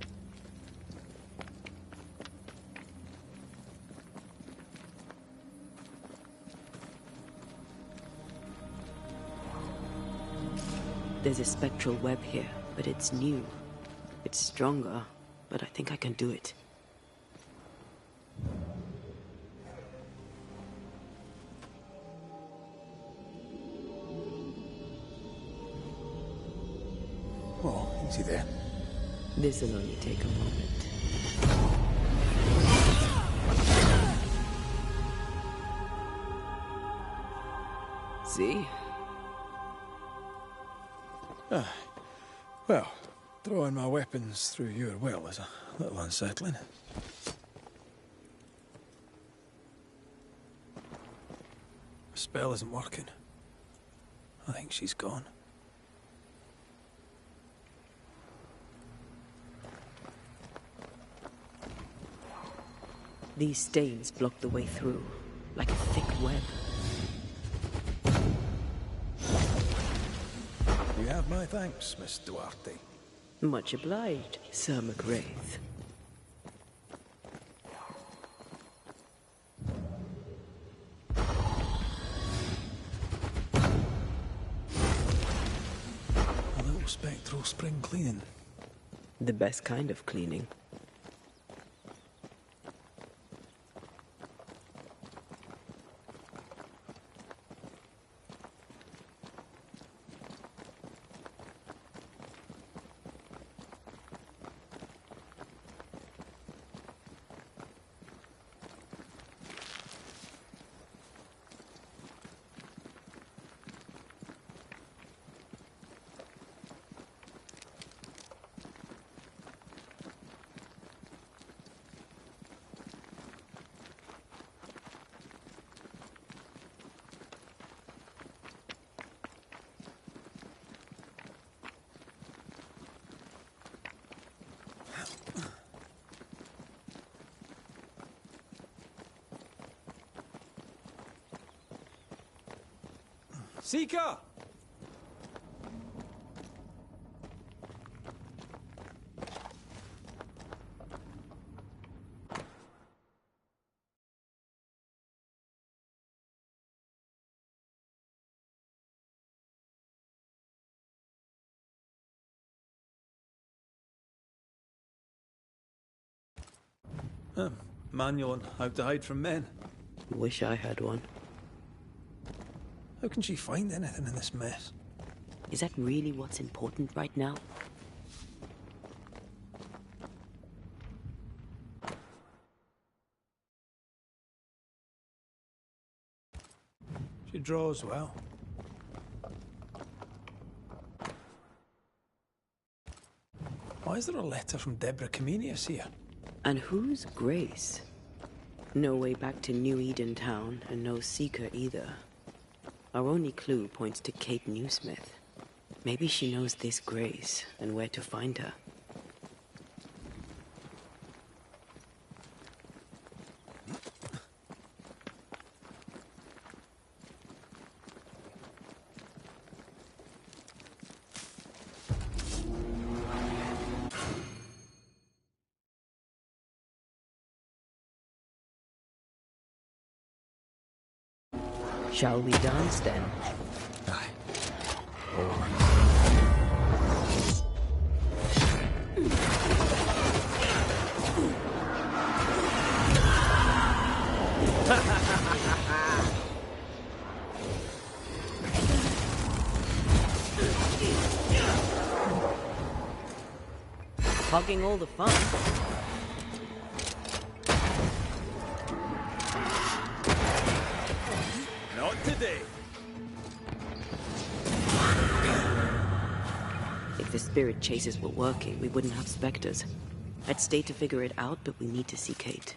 C: There's a spectral web here, but it's new. It's stronger, but I think I can do it.
G: Oh, easy there.
C: This'll only take a moment. See?
G: Well, throwing my weapons through your will is a little unsettling. The spell isn't working. I think she's gone.
C: These stains block the way through, like a thick web.
G: You have my thanks, Miss Duarte.
C: Much obliged, Sir McGrath.
G: spectral spring cleaning.
C: The best kind of cleaning.
F: Seeker! Manual on how to hide from men.
C: Wish I had one.
G: How can she find anything in this mess?
C: Is that really what's important right now?
G: She draws well. Why is there a letter from Deborah Comenius here?
C: And who's Grace? No way back to New Eden Town, and no seeker either. Our only clue points to Kate Newsmith. Maybe she knows this Grace, and where to find her. Shall we dance then?
A: Aye.
C: Hogging all the fun.
F: Not today.
C: If the spirit chases were working, we wouldn't have specters. I'd stay to figure it out, but we need to see Kate.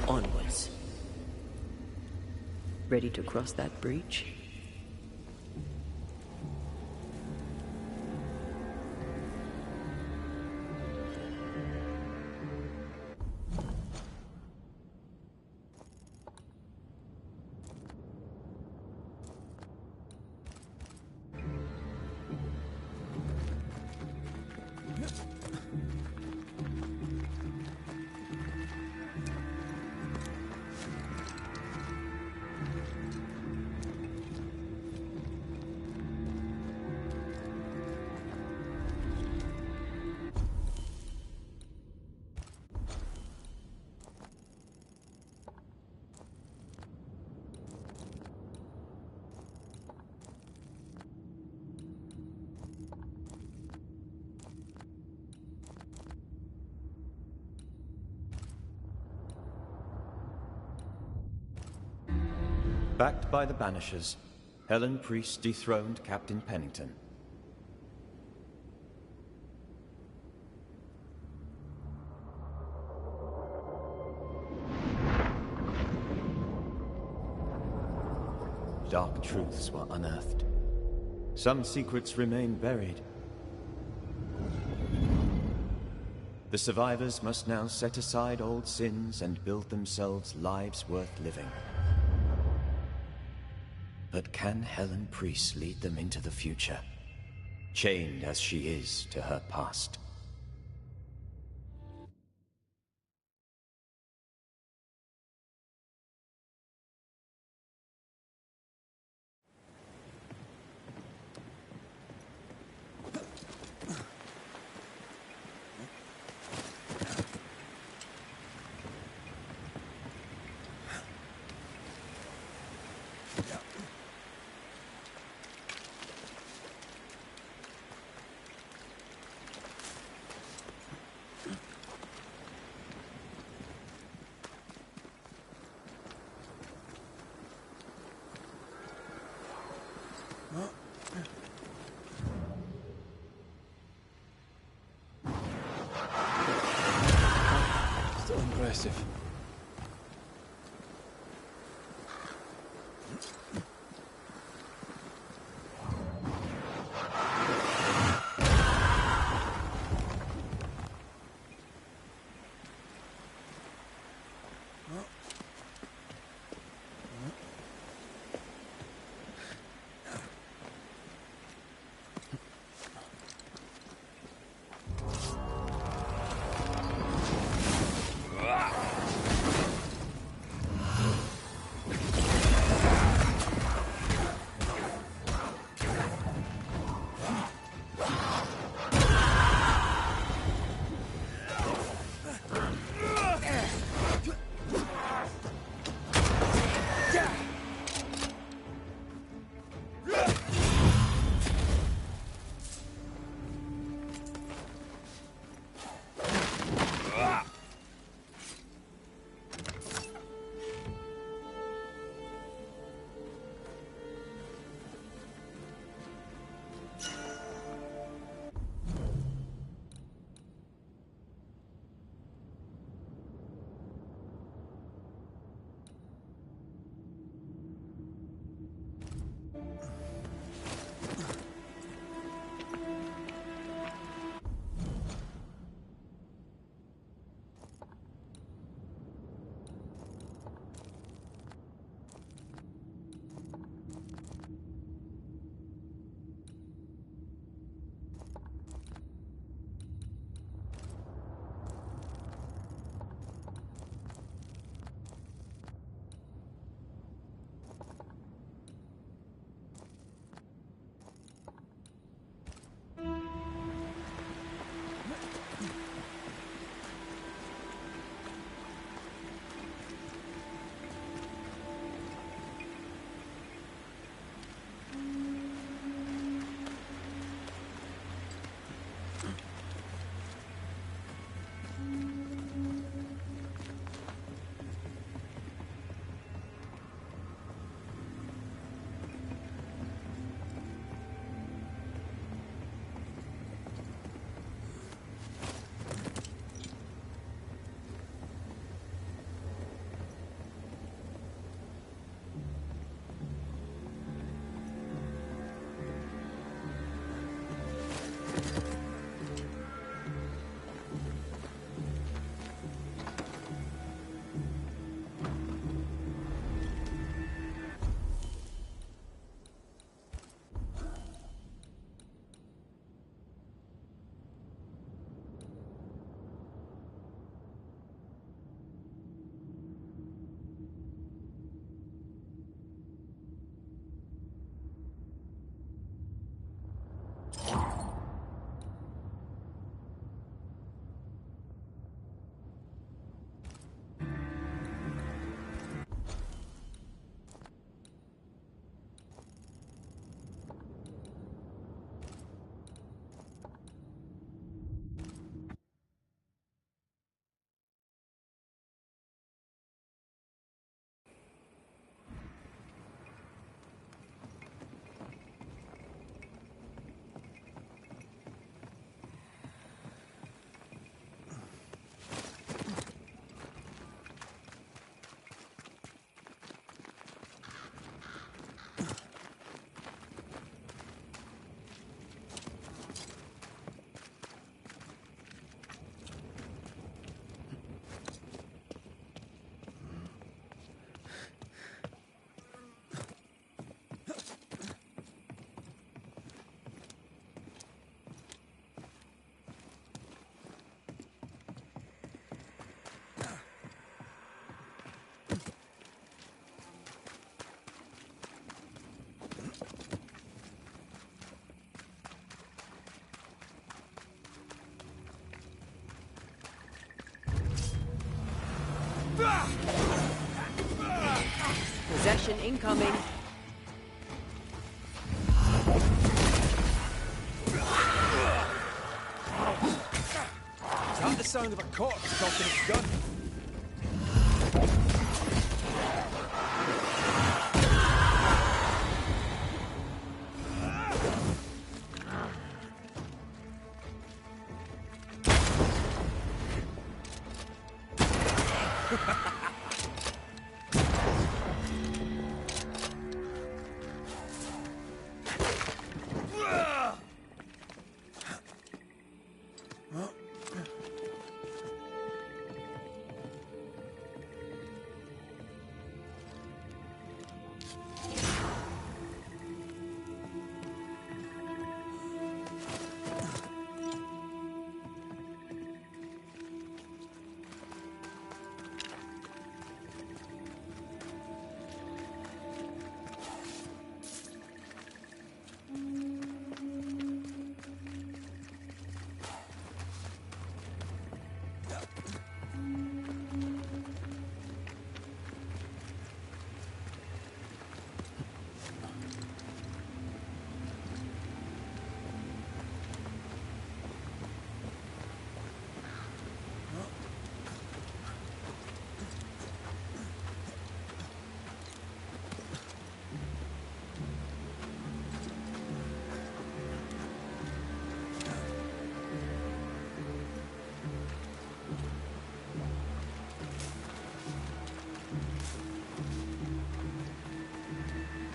C: Onwards. Ready to cross that breach?
K: Backed by the Banishers, Helen Priest dethroned Captain Pennington. Dark truths were unearthed. Some secrets remain buried. The survivors must now set aside old sins and build themselves lives worth living. But can Helen Priest lead them into the future, chained as she is to her past?
C: Transmission incoming.
D: Is that the sound of a corpse cocking its gun?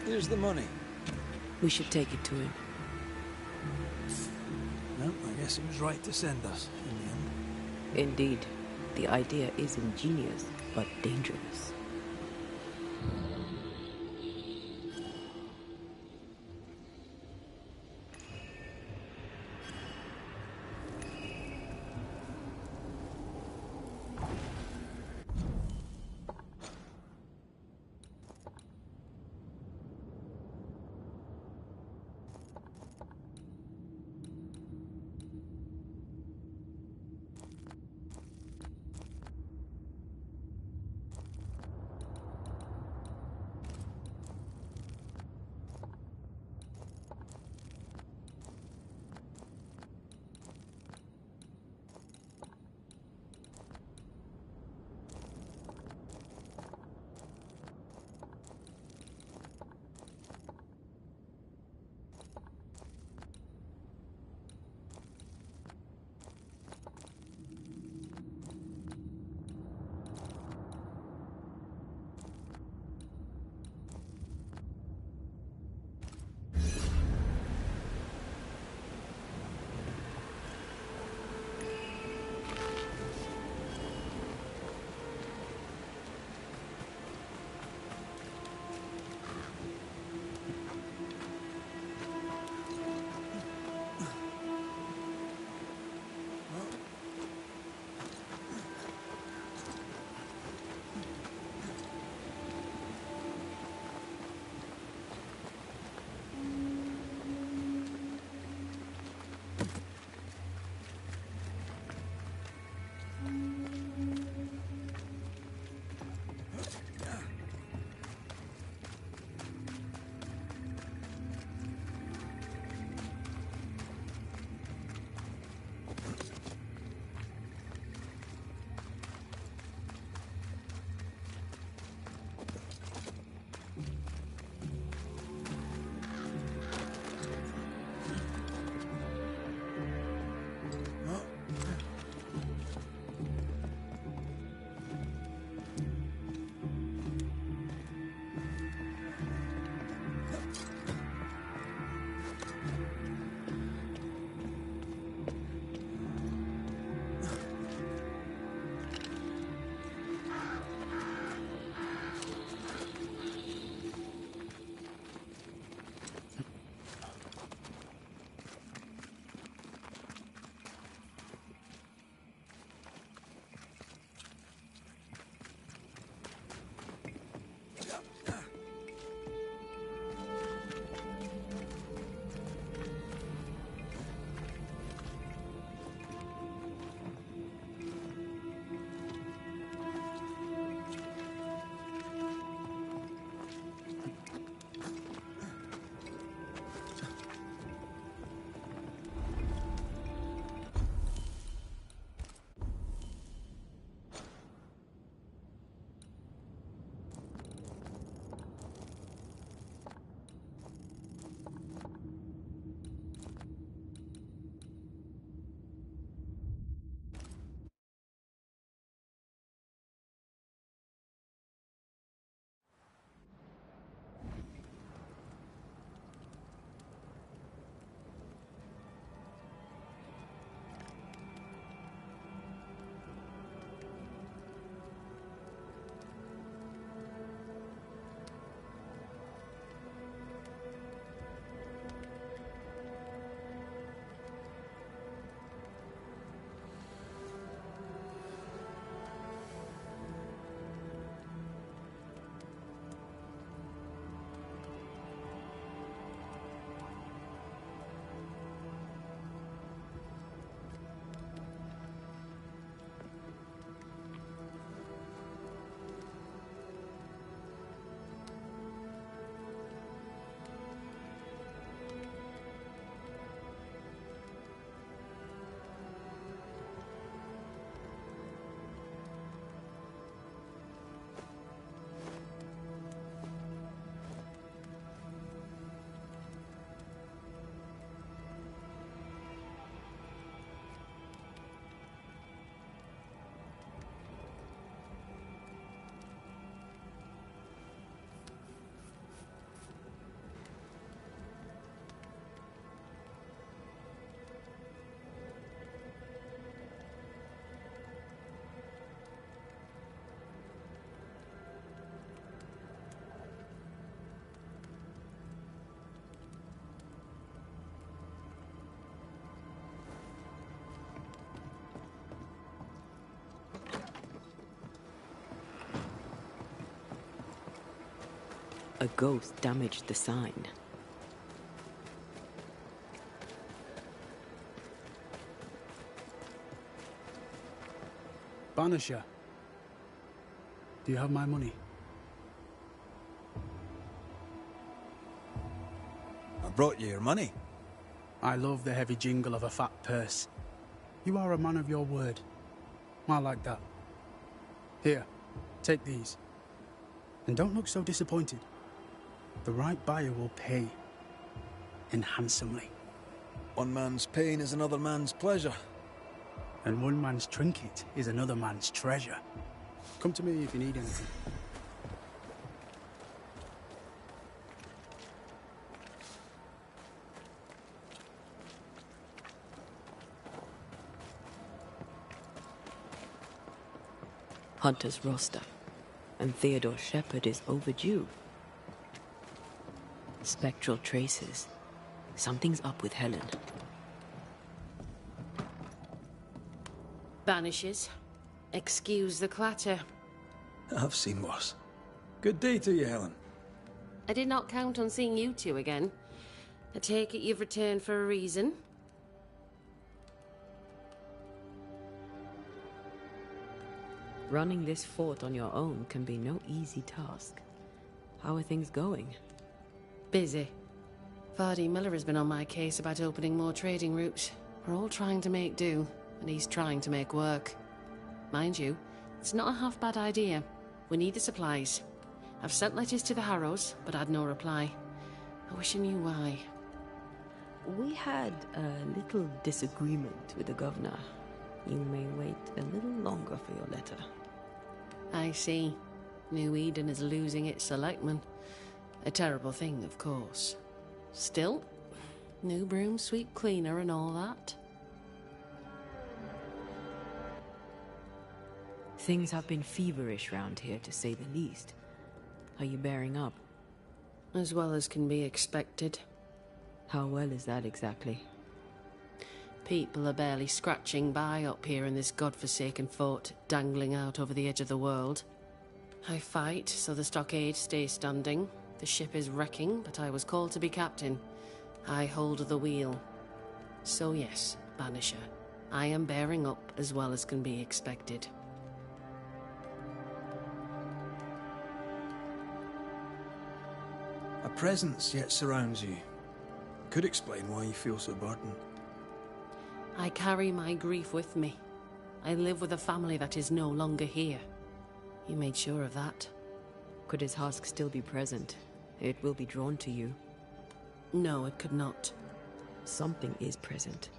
F: Here's the money.
C: We should take it to him.
F: No, I guess it was right to send us, in the end.
C: Indeed. The idea is ingenious, but dangerous. A ghost damaged the sign.
E: Banisher, do you have my money?
G: I brought you your money.
E: I love the heavy jingle of a fat purse. You are a man of your word. I like that. Here, take these. And don't look so disappointed. The right buyer will pay. And handsomely.
G: One man's pain is another man's pleasure.
E: And one man's trinket is another man's treasure. Come to me if you need anything.
C: Hunter's roster. And Theodore Shepard is overdue. Spectral traces. Something's up with Helen.
J: Banishers. Excuse the clatter.
G: I've seen worse. Good day to you, Helen.
J: I did not count on seeing you two again. I take it you've returned for a reason?
C: Running this fort on your own can be no easy task. How are things going?
J: Busy. Vardy Miller has been on my case about opening more trading routes. We're all trying to make do, and he's trying to make work. Mind you, it's not a half-bad idea. We need the supplies. I've sent letters to the Harrows, but had no reply. I wish I knew why.
C: We had a little disagreement with the governor. You may wait a little longer for your letter.
J: I see. New Eden is losing its selectmen. A terrible thing, of course. Still, new broom sweep cleaner and all that.
C: Things have been feverish round here, to say the least. Are you bearing up?
J: As well as can be expected.
C: How well is that exactly?
J: People are barely scratching by up here in this godforsaken fort, dangling out over the edge of the world. I fight so the stockade stays standing. The ship is wrecking, but I was called to be captain. I hold the wheel. So yes, Banisher, I am bearing up as well as can be expected.
G: A presence yet surrounds you. Could explain why you feel so burdened.
J: I carry my grief with me. I live with a family that is no longer here. You made sure of that.
C: Could his husk still be present? It will be drawn to you.
J: No, it could not.
C: Something is present.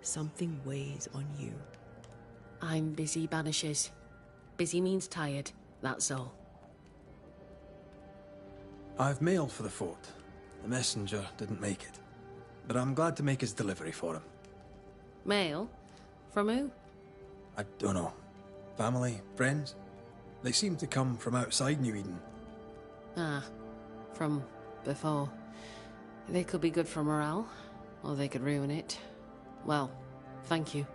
C: Something weighs on you.
J: I'm busy, Banishers. Busy means tired, that's all.
G: I've mailed for the fort. The messenger didn't make it. But I'm glad to make his delivery for him.
J: Mail? From who?
G: I don't know. Family? Friends? They seem to come from outside New Eden.
J: Ah, from before. They could be good for morale, or they could ruin it. Well, thank you.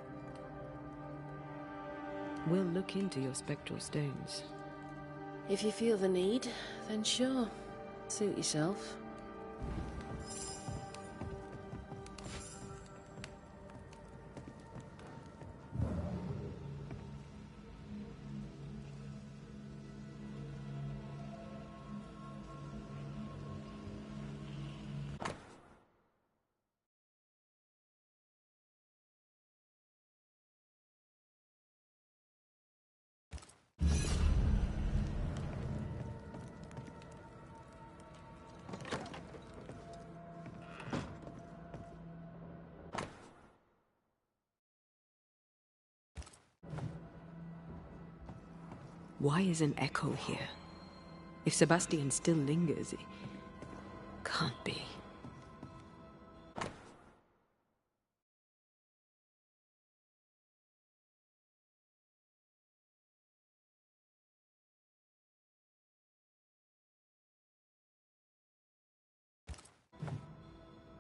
C: We'll look into your spectral stones.
J: If you feel the need, then sure. Suit yourself.
C: Why is an echo here? If Sebastian still lingers, it can't be.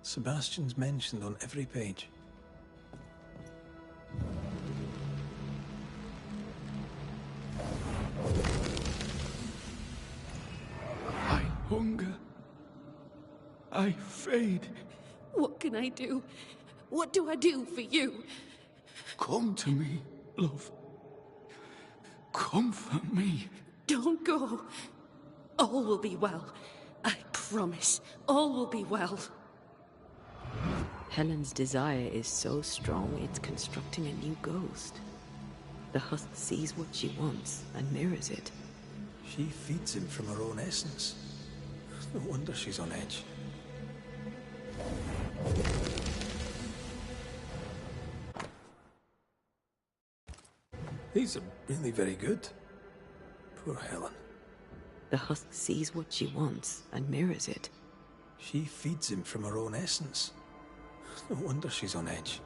G: Sebastian's mentioned on every page.
A: I hunger
H: afraid.
J: What can I do? What do I do for you?
H: Come to me, love. Comfort me.
J: Don't go. All will be well. I promise. All will be well.
C: Helen's desire is so strong it's constructing a new ghost. The husk sees what she wants and mirrors it.
F: She feeds him from her own essence. No wonder she's on edge. These are really very good. Poor Helen.
C: The husk sees what she wants and mirrors it.
F: She feeds him from her own essence. No wonder she's on edge.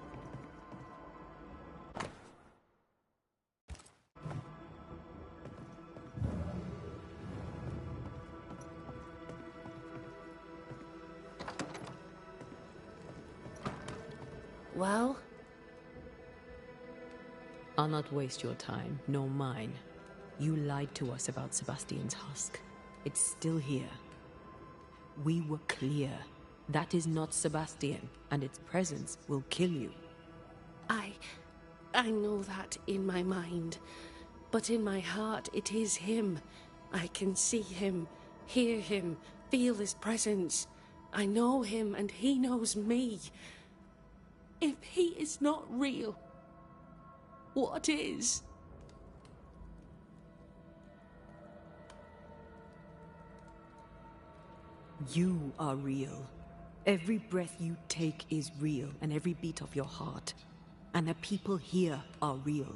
J: Well?
C: I'll not waste your time, nor mine. You lied to us about Sebastian's husk. It's still here. We were clear. That is not Sebastian, and its presence will kill you.
J: I know that in my mind. But in my heart, it is him. I can see him, hear him, feel his presence. I know him, and he knows me. If he is not real, what is?
C: You are real. Every breath you take is real, and every beat of your heart. And the people here are real.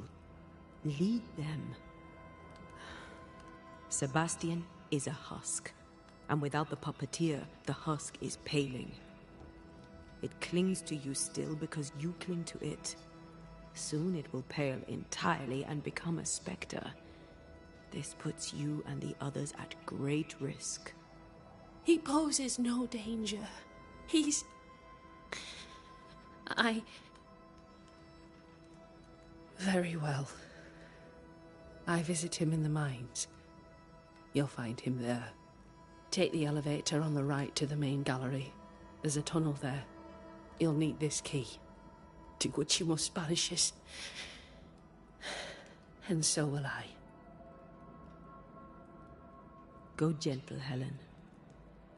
C: Lead them. Sebastian is a husk, and without the puppeteer, the husk is paling. It clings to you still because you cling to it. Soon it will pale entirely and become a specter. This puts you and the others at great risk.
J: He poses no danger. He's... Very well. I visit him in the mines. You'll find him there. Take the elevator on the right to the main gallery. There's a tunnel there. You'll need this key. Do what you must, Banishers. And so will I.
C: Go gentle, Helen.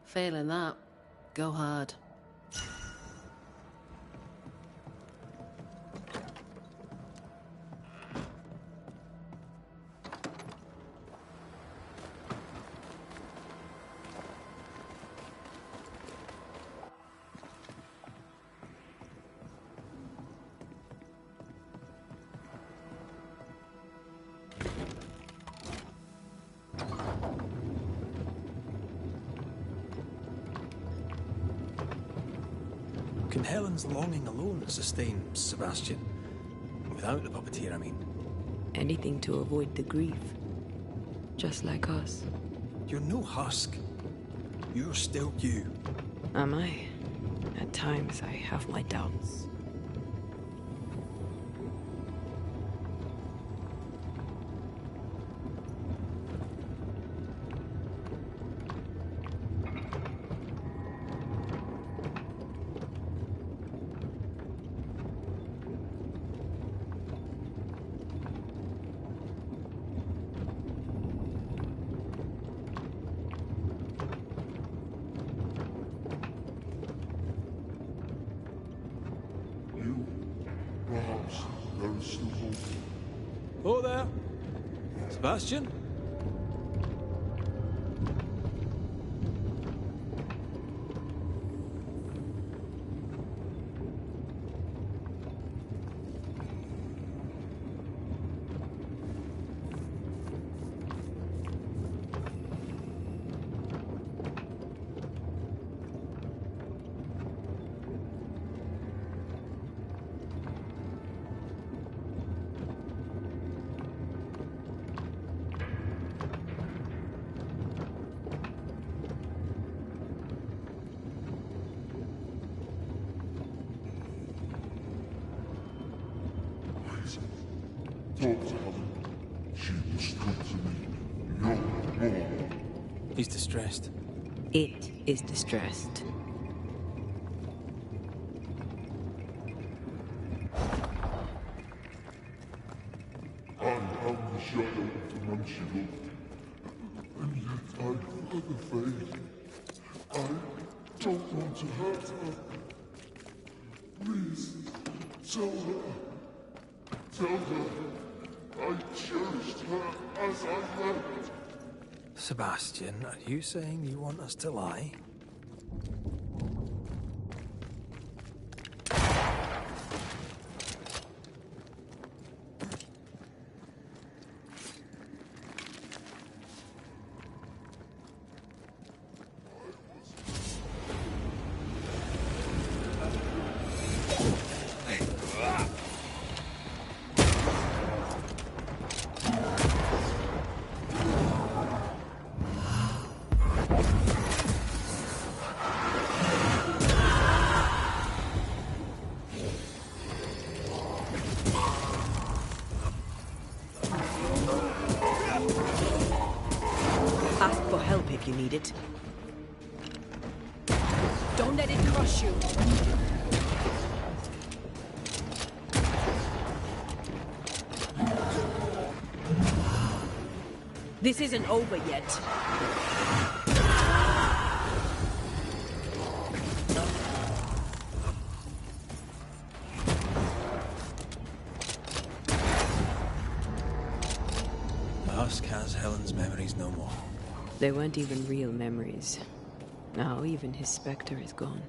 J: Failing that, go hard.
F: Can Helen's longing alone sustain Sebastian? Without the puppeteer, I mean.
C: Anything to avoid the grief. Just like us.
F: You're no husk. You're still you.
C: Am I? At times I have my doubts.
H: Perhaps there is still hope.
F: Oh there! Sebastian?
H: Talk to Helen. She must come to me. No more.
F: He's distressed.
C: It is distressed.
H: shadow of the one she loved. And yet I further fade. I don't want to hurt her. Please, tell her. Tell her I cherished her as I left.
F: Sebastian, are you saying you want us to lie?
C: Ask for help if you need it. Don't let it crush you. This isn't over yet.
F: The husk has Helen's memories no more.
C: They weren't even real memories. Now even his spectre is gone.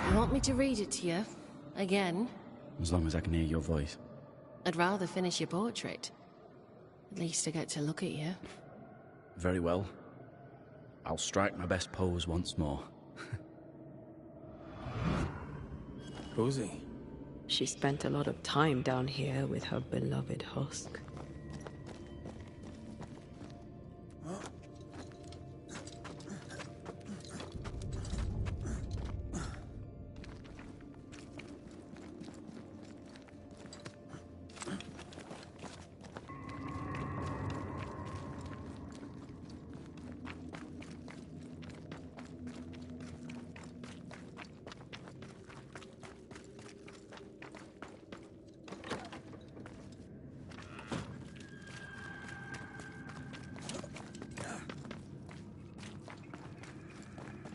J: You want me to read it to you? Again?
L: As long as I can hear your voice.
J: I'd rather finish your portrait. At least I get to look at you.
L: Very well. I'll strike my best pose once more.
F: Cozy.
C: She spent a lot of time down here with her beloved husk.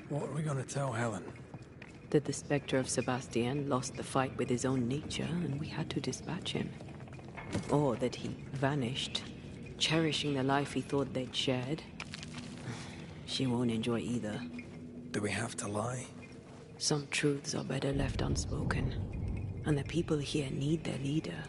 F: What are we gonna tell Helen?
C: That the spectre of Sebastian lost the fight with his own nature and we had to dispatch him. Or that he vanished, cherishing the life he thought they'd shared. She won't enjoy either.
F: Do we have to lie?
C: Some truths are better left unspoken, and the people here need their leader.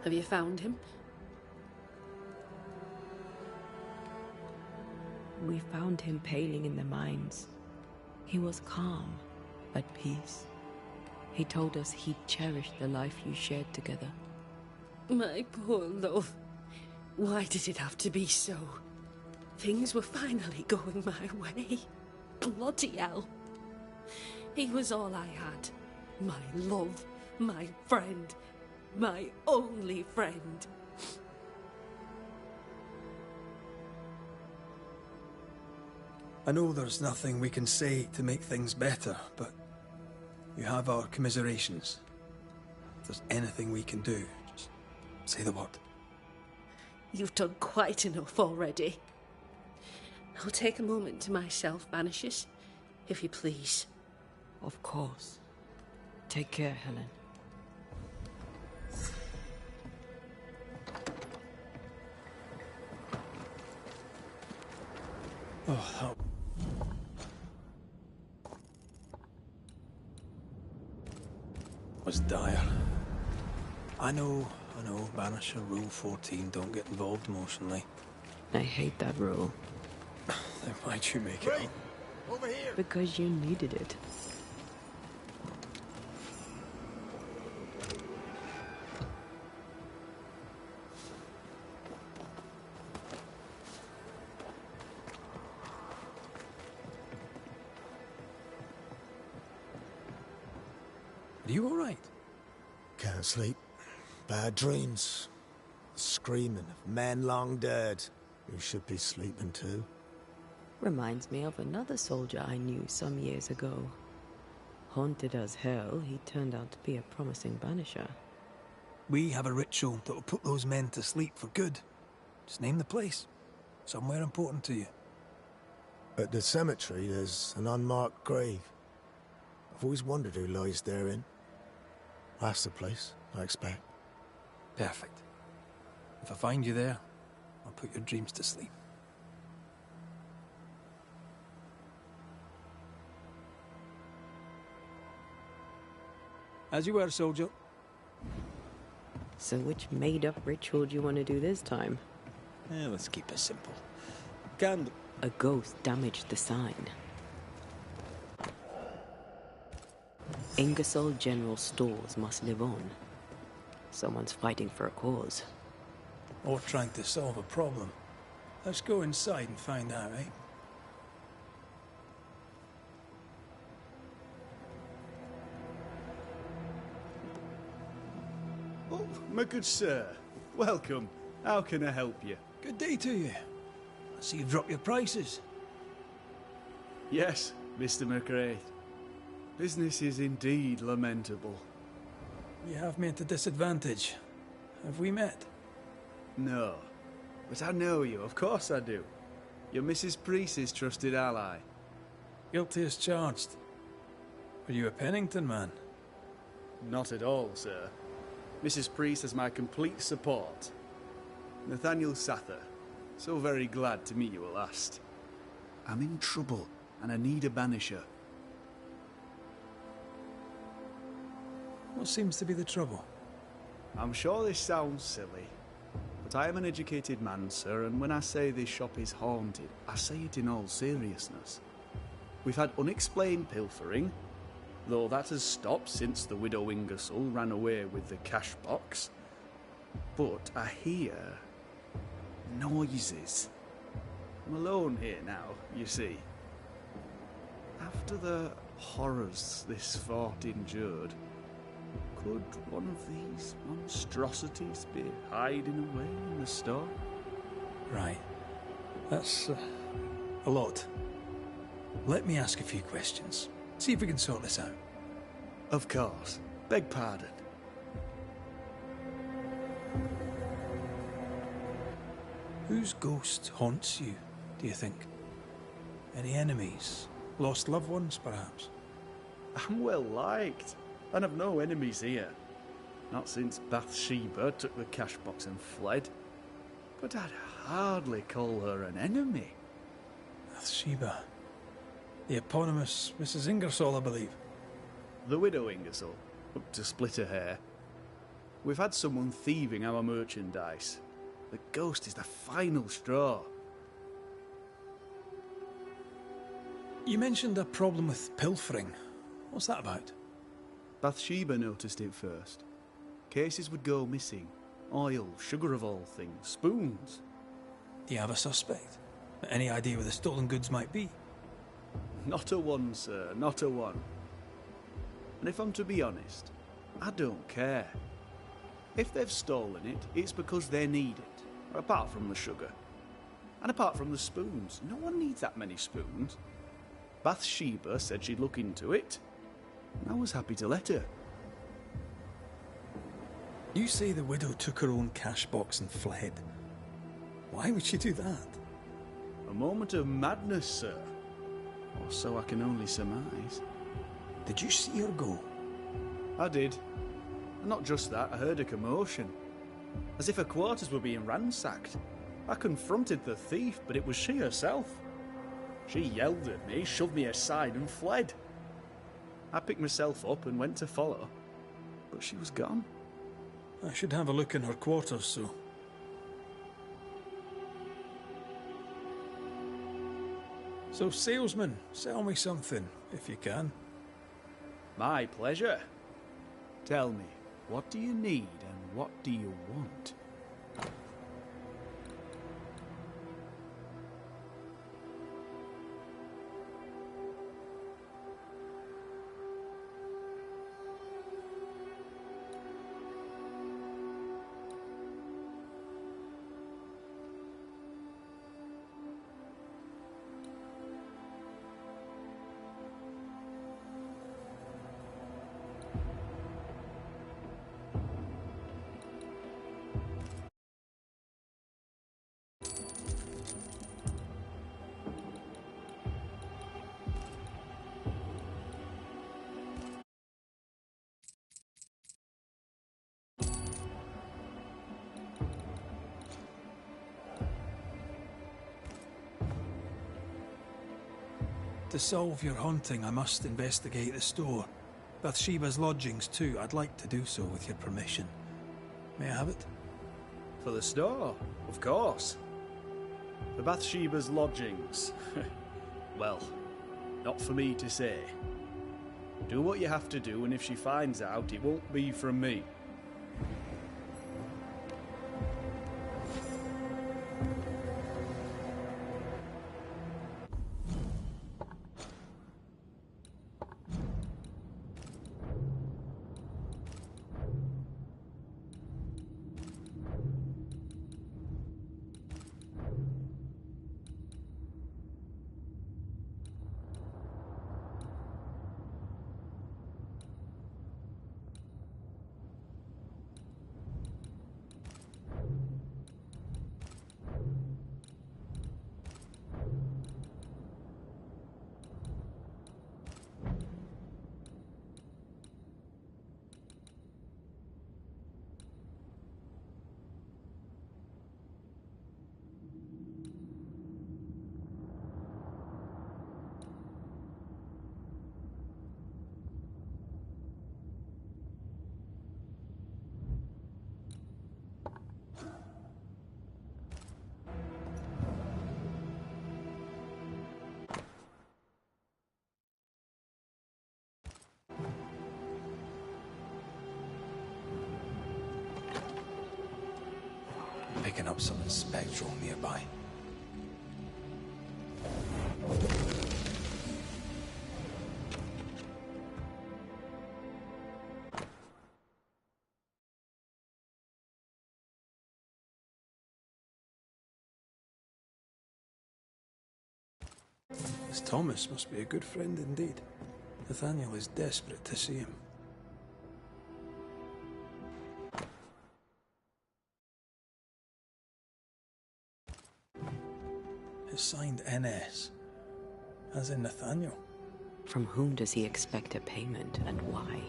J: Have you found him?
C: We found him paling in the mines. He was calm, at peace. He told us he'd cherish the life you shared together.
J: My poor love. Why did it have to be so? Things were finally going my way. Bloody hell. He was all I had. My love, my friend, my only friend.
F: I know there's nothing we can say to make things better, but You have our commiserations. If there's anything we can do, just say the word.
J: You've done quite enough already. I'll take a moment to myself, Banishers, if you please.
C: Of course. Take care, Helen.
F: Oh, that was dire. I know, Banisher Rule 14, don't get involved emotionally.
C: I hate that rule.
F: Then why'd you make it up?
B: Over here!
C: Because you needed it.
F: Are you alright?
M: Can't sleep. Bad dreams. Screaming of men long dead who should be sleeping too.
C: Reminds me of another soldier I knew some years ago. Haunted as hell, he turned out to be a promising banisher.
F: We have a ritual that will put those men to sleep for good. Just name the place. Somewhere important to you.
M: At the cemetery, there's an unmarked grave. I've always wondered who lies therein. That's the place, I expect.
F: Perfect. If I find you there, I'll put your dreams to sleep. As you were, soldier.
C: So which made-up ritual do you want to do this time?
F: Let's keep it simple. Candle.
C: A ghost damaged the sign. Ingersoll General Stores must live on. Someone's fighting for a cause.
F: Or trying to solve a problem. Let's go inside and find out, eh?
B: Oh, my good sir. Welcome. How can I help you?
F: Good day to you. I see you've dropped your prices.
B: Yes, Mr. McRae. Business is indeed lamentable.
F: You have me at a disadvantage. Have we met?
B: No. But I know you, of course I do. You're Mrs. Priest's trusted ally.
F: Guilty as charged. Were you a Pennington man?
B: Not at all, sir. Mrs. Priest has my complete support. Nathaniel Sather. So very glad to meet you at last. I'm in trouble, and I need a banisher.
F: What seems to be the trouble?
B: I'm sure this sounds silly, but I am an educated man, sir, and when I say this shop is haunted, I say it in all seriousness. We've had unexplained pilfering, though that has stopped since the widow Ingersoll ran away with the cash box. But I hear noises. I'm alone here now, you see. After the horrors this fort endured, could one of these monstrosities be hiding away in the store?
F: Right. That's a lot. Let me ask a few questions. See if we can sort this out.
B: Of course. Beg pardon.
F: Whose ghost haunts you, do you think? Any enemies? Lost loved ones, perhaps?
B: I'm well liked, and I've no enemies here. Not since Bathsheba took the cash box and fled. But I'd hardly call her an enemy.
F: Bathsheba. The eponymous Mrs. Ingersoll, I believe.
B: The widow Ingersoll, up to split her hair. We've had someone thieving our merchandise. The ghost is the final straw.
F: You mentioned a problem with pilfering. What's that about?
B: Bathsheba noticed it first. Cases would go missing. Oil, sugar of all things, spoons.
F: Do you have a suspect? Any idea where the stolen goods might be?
B: Not a one, sir, not a one. And if I'm to be honest, I don't care. If they've stolen it, it's because they need it. Apart from the sugar. And apart from the spoons. No one needs that many spoons. Bathsheba said she'd look into it.
N: and I was happy to let her.
F: You say the widow took her own cash box and fled. Why would she do that?
N: A moment of madness, sir. Or so I can only surmise.
F: Did you see her go?
N: I did. And not just that, I heard a commotion. As if her quarters were being ransacked. I confronted the thief, but it was she herself. She yelled at me, shoved me aside and fled. I picked myself up and went to follow, but she was gone.
F: I should have a look in her quarters, so... So, salesman, sell me something, if you can.
N: My pleasure. Tell me, what do you need and what do you want?
F: To solve your haunting, I must investigate the store. Bathsheba's lodgings too. I'd like to do so with your permission. May I have it?
N: For the store, of course. For Bathsheba's lodgings. Well, not for me to say. Do what you have to do, and if she finds out, it won't be from me.
F: Picking up something spectral nearby. This Thomas must be a good friend indeed. Nathaniel is desperate to see him. It's signed NS, as in Nathaniel.
C: From whom does he expect a payment, and why?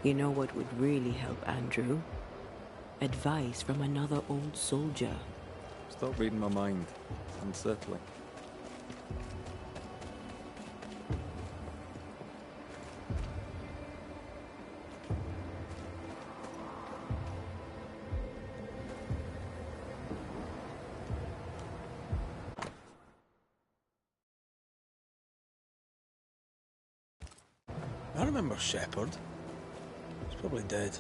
C: You know what would really help Andrew? Advice from another old soldier.
O: Stop reading my mind. It's unsettling.
F: I remember Shepard. He's probably dead.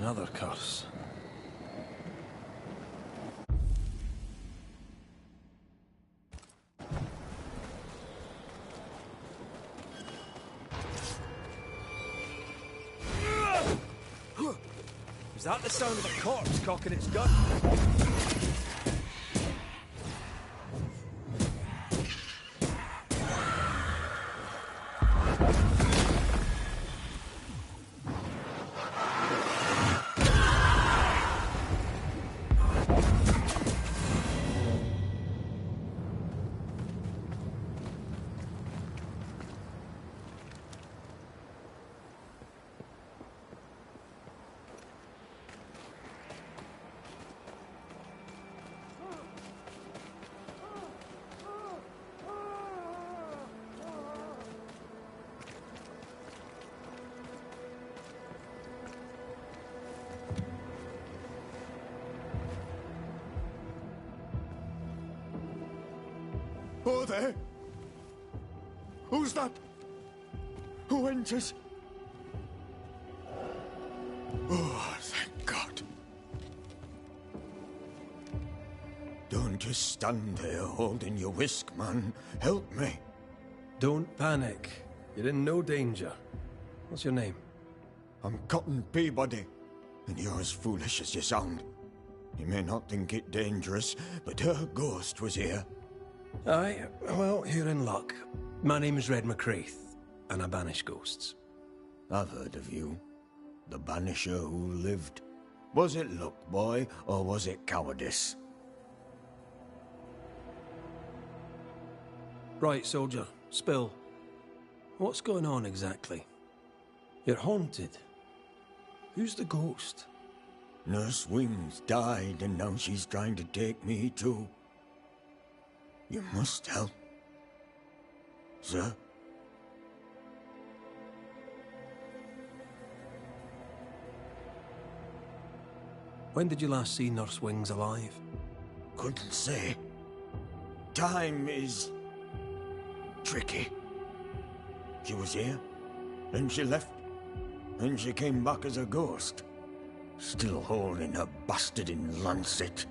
F: Another curse.
P: Is that the sound of a corpse cocking its gun?
H: Oh, there! Who's that? Who enters? Oh, thank God. Don't just stand there holding your whisk, man. Help me.
P: Don't panic. You're in no danger. What's your name?
H: I'm Cotton Peabody, and you're as foolish as you sound. You may not think it dangerous, but her ghost was here.
P: Aye, well, you're in luck. My name's Red McCraith, and I banish ghosts.
H: I've heard of you. The Banisher who lived. Was it luck, boy, or was it cowardice?
P: Right, soldier. Spill. What's going on exactly? You're haunted. Who's the ghost?
H: Nurse Wings died, and now she's trying to take me too. You must help. Sir?
P: When did you last see Nurse Wings alive?
H: Couldn't say. Time is tricky. She was here, then she left, then she came back as a ghost. Still holding her bastard in lancet.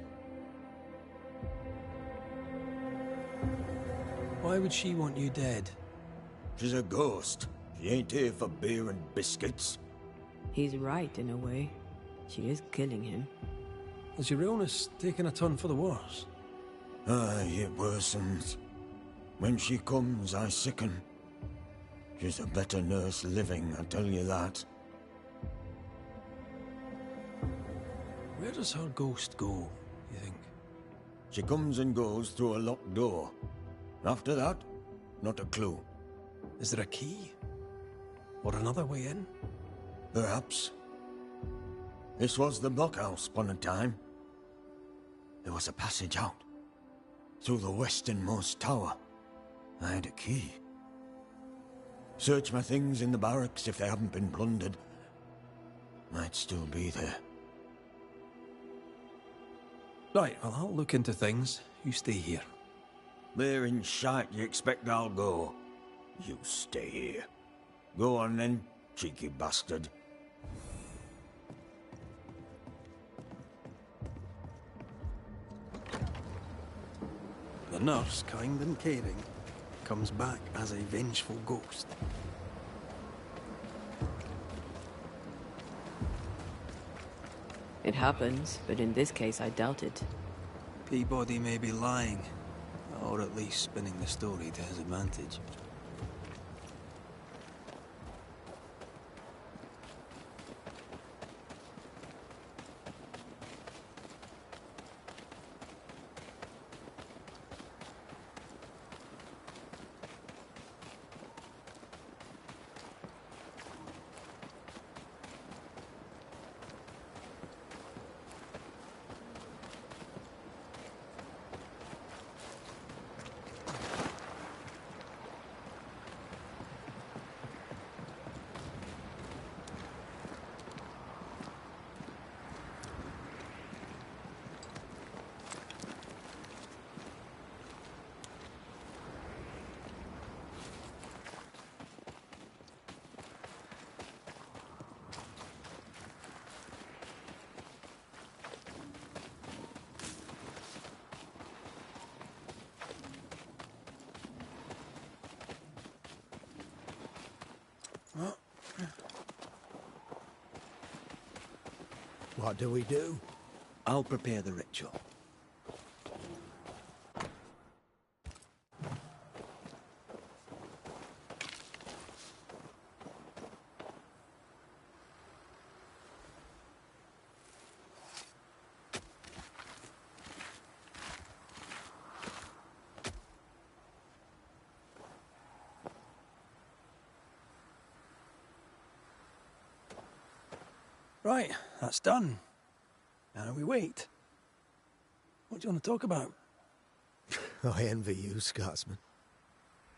P: Why would she want you dead?
H: She's a ghost. She ain't here for beer and biscuits.
C: He's right, in a way. She is killing him.
P: Has your illness taken a turn for the worse?
H: Aye, it worsens. When she comes, I sicken. She's a better nurse living, I tell you that.
P: Where does her ghost go, you think?
H: She comes and goes through a locked door. After that, not a clue.
P: Is there a key? Or another way in?
H: Perhaps. This was the blockhouse upon a time. There was a passage out. Through the westernmost tower. I had a key. Search my things in the barracks if they haven't been plundered. Might still be there.
P: Right, well, I'll look into things. You stay here.
H: There in shite you expect I'll go. You stay here. Go on then, cheeky bastard.
P: The nurse, kind and caring, comes back as a vengeful ghost.
C: It happens, but in this case I doubt it.
F: Peabody may be lying, or at least spinning the story to his advantage.
M: What do we do?
Q: I'll prepare the ritual.
F: Right, that's done. Now we wait. What do you want to talk about?
M: I envy you, Scotsman.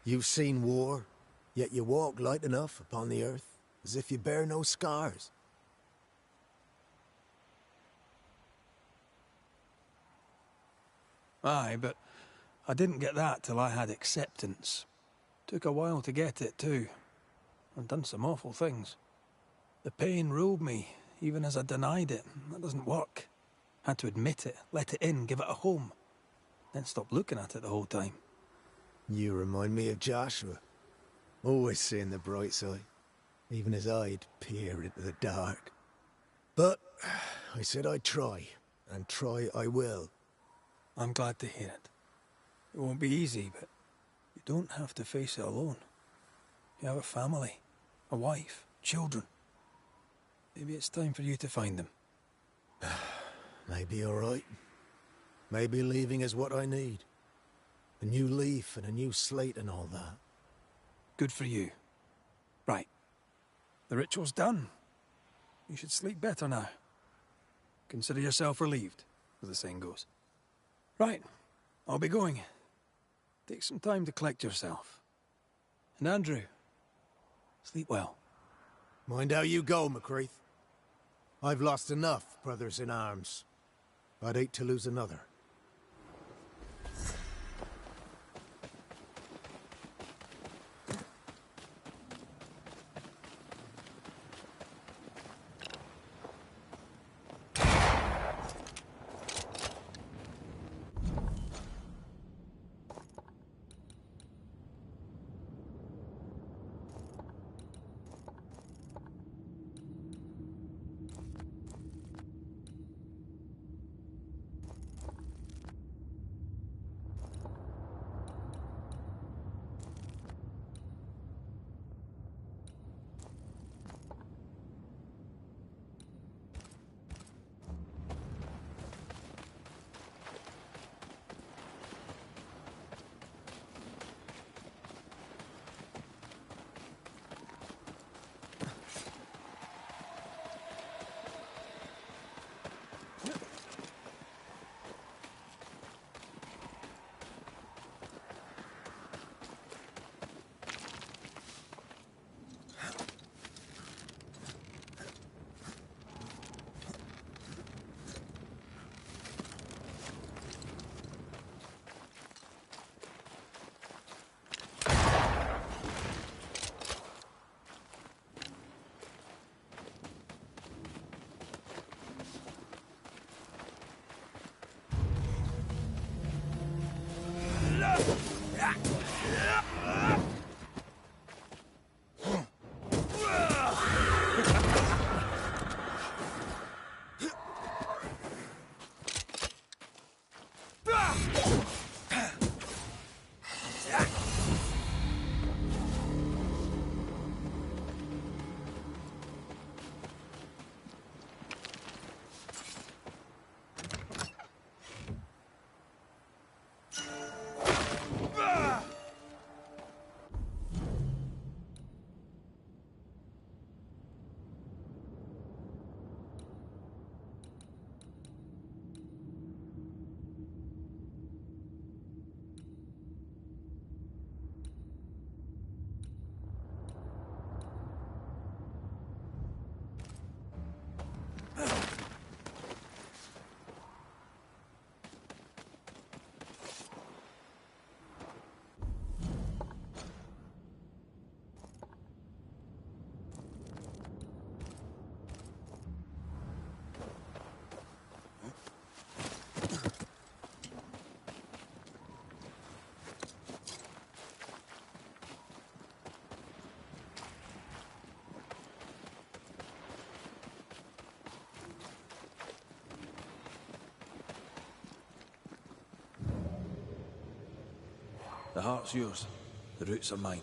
M: You've seen war, yet you walk light enough upon the earth, as if you bear no scars.
F: Aye, but I didn't get that till I had acceptance. Took a while to get it, too. I've done some awful things. The pain ruled me, even as I denied it. That doesn't work. Had to admit it, let it in, give it a home. Then stop looking at it the whole time.
M: You remind me of Joshua. Always seeing the bright side, even as I'd peer into the dark. But I said I'd try, and try I will.
F: I'm glad to hear it. It won't be easy, but you don't have to face it alone. You have a family, a wife, children. Maybe it's time for you to find them.
M: Maybe all right. Maybe leaving is what I need. A new leaf and a new slate and all that.
F: Good for you. Right. The ritual's done. You should sleep better now. Consider yourself relieved, as the saying goes. Right. I'll be going. Take some time to collect yourself. And Andrew, sleep well.
M: Mind how you go, McCreath. I've lost enough brothers in arms. I'd hate to lose another.
F: The heart's yours. The roots are mine.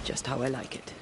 C: Just how I like it.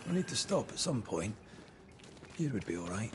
F: I need to stop at some point. Here would be all right.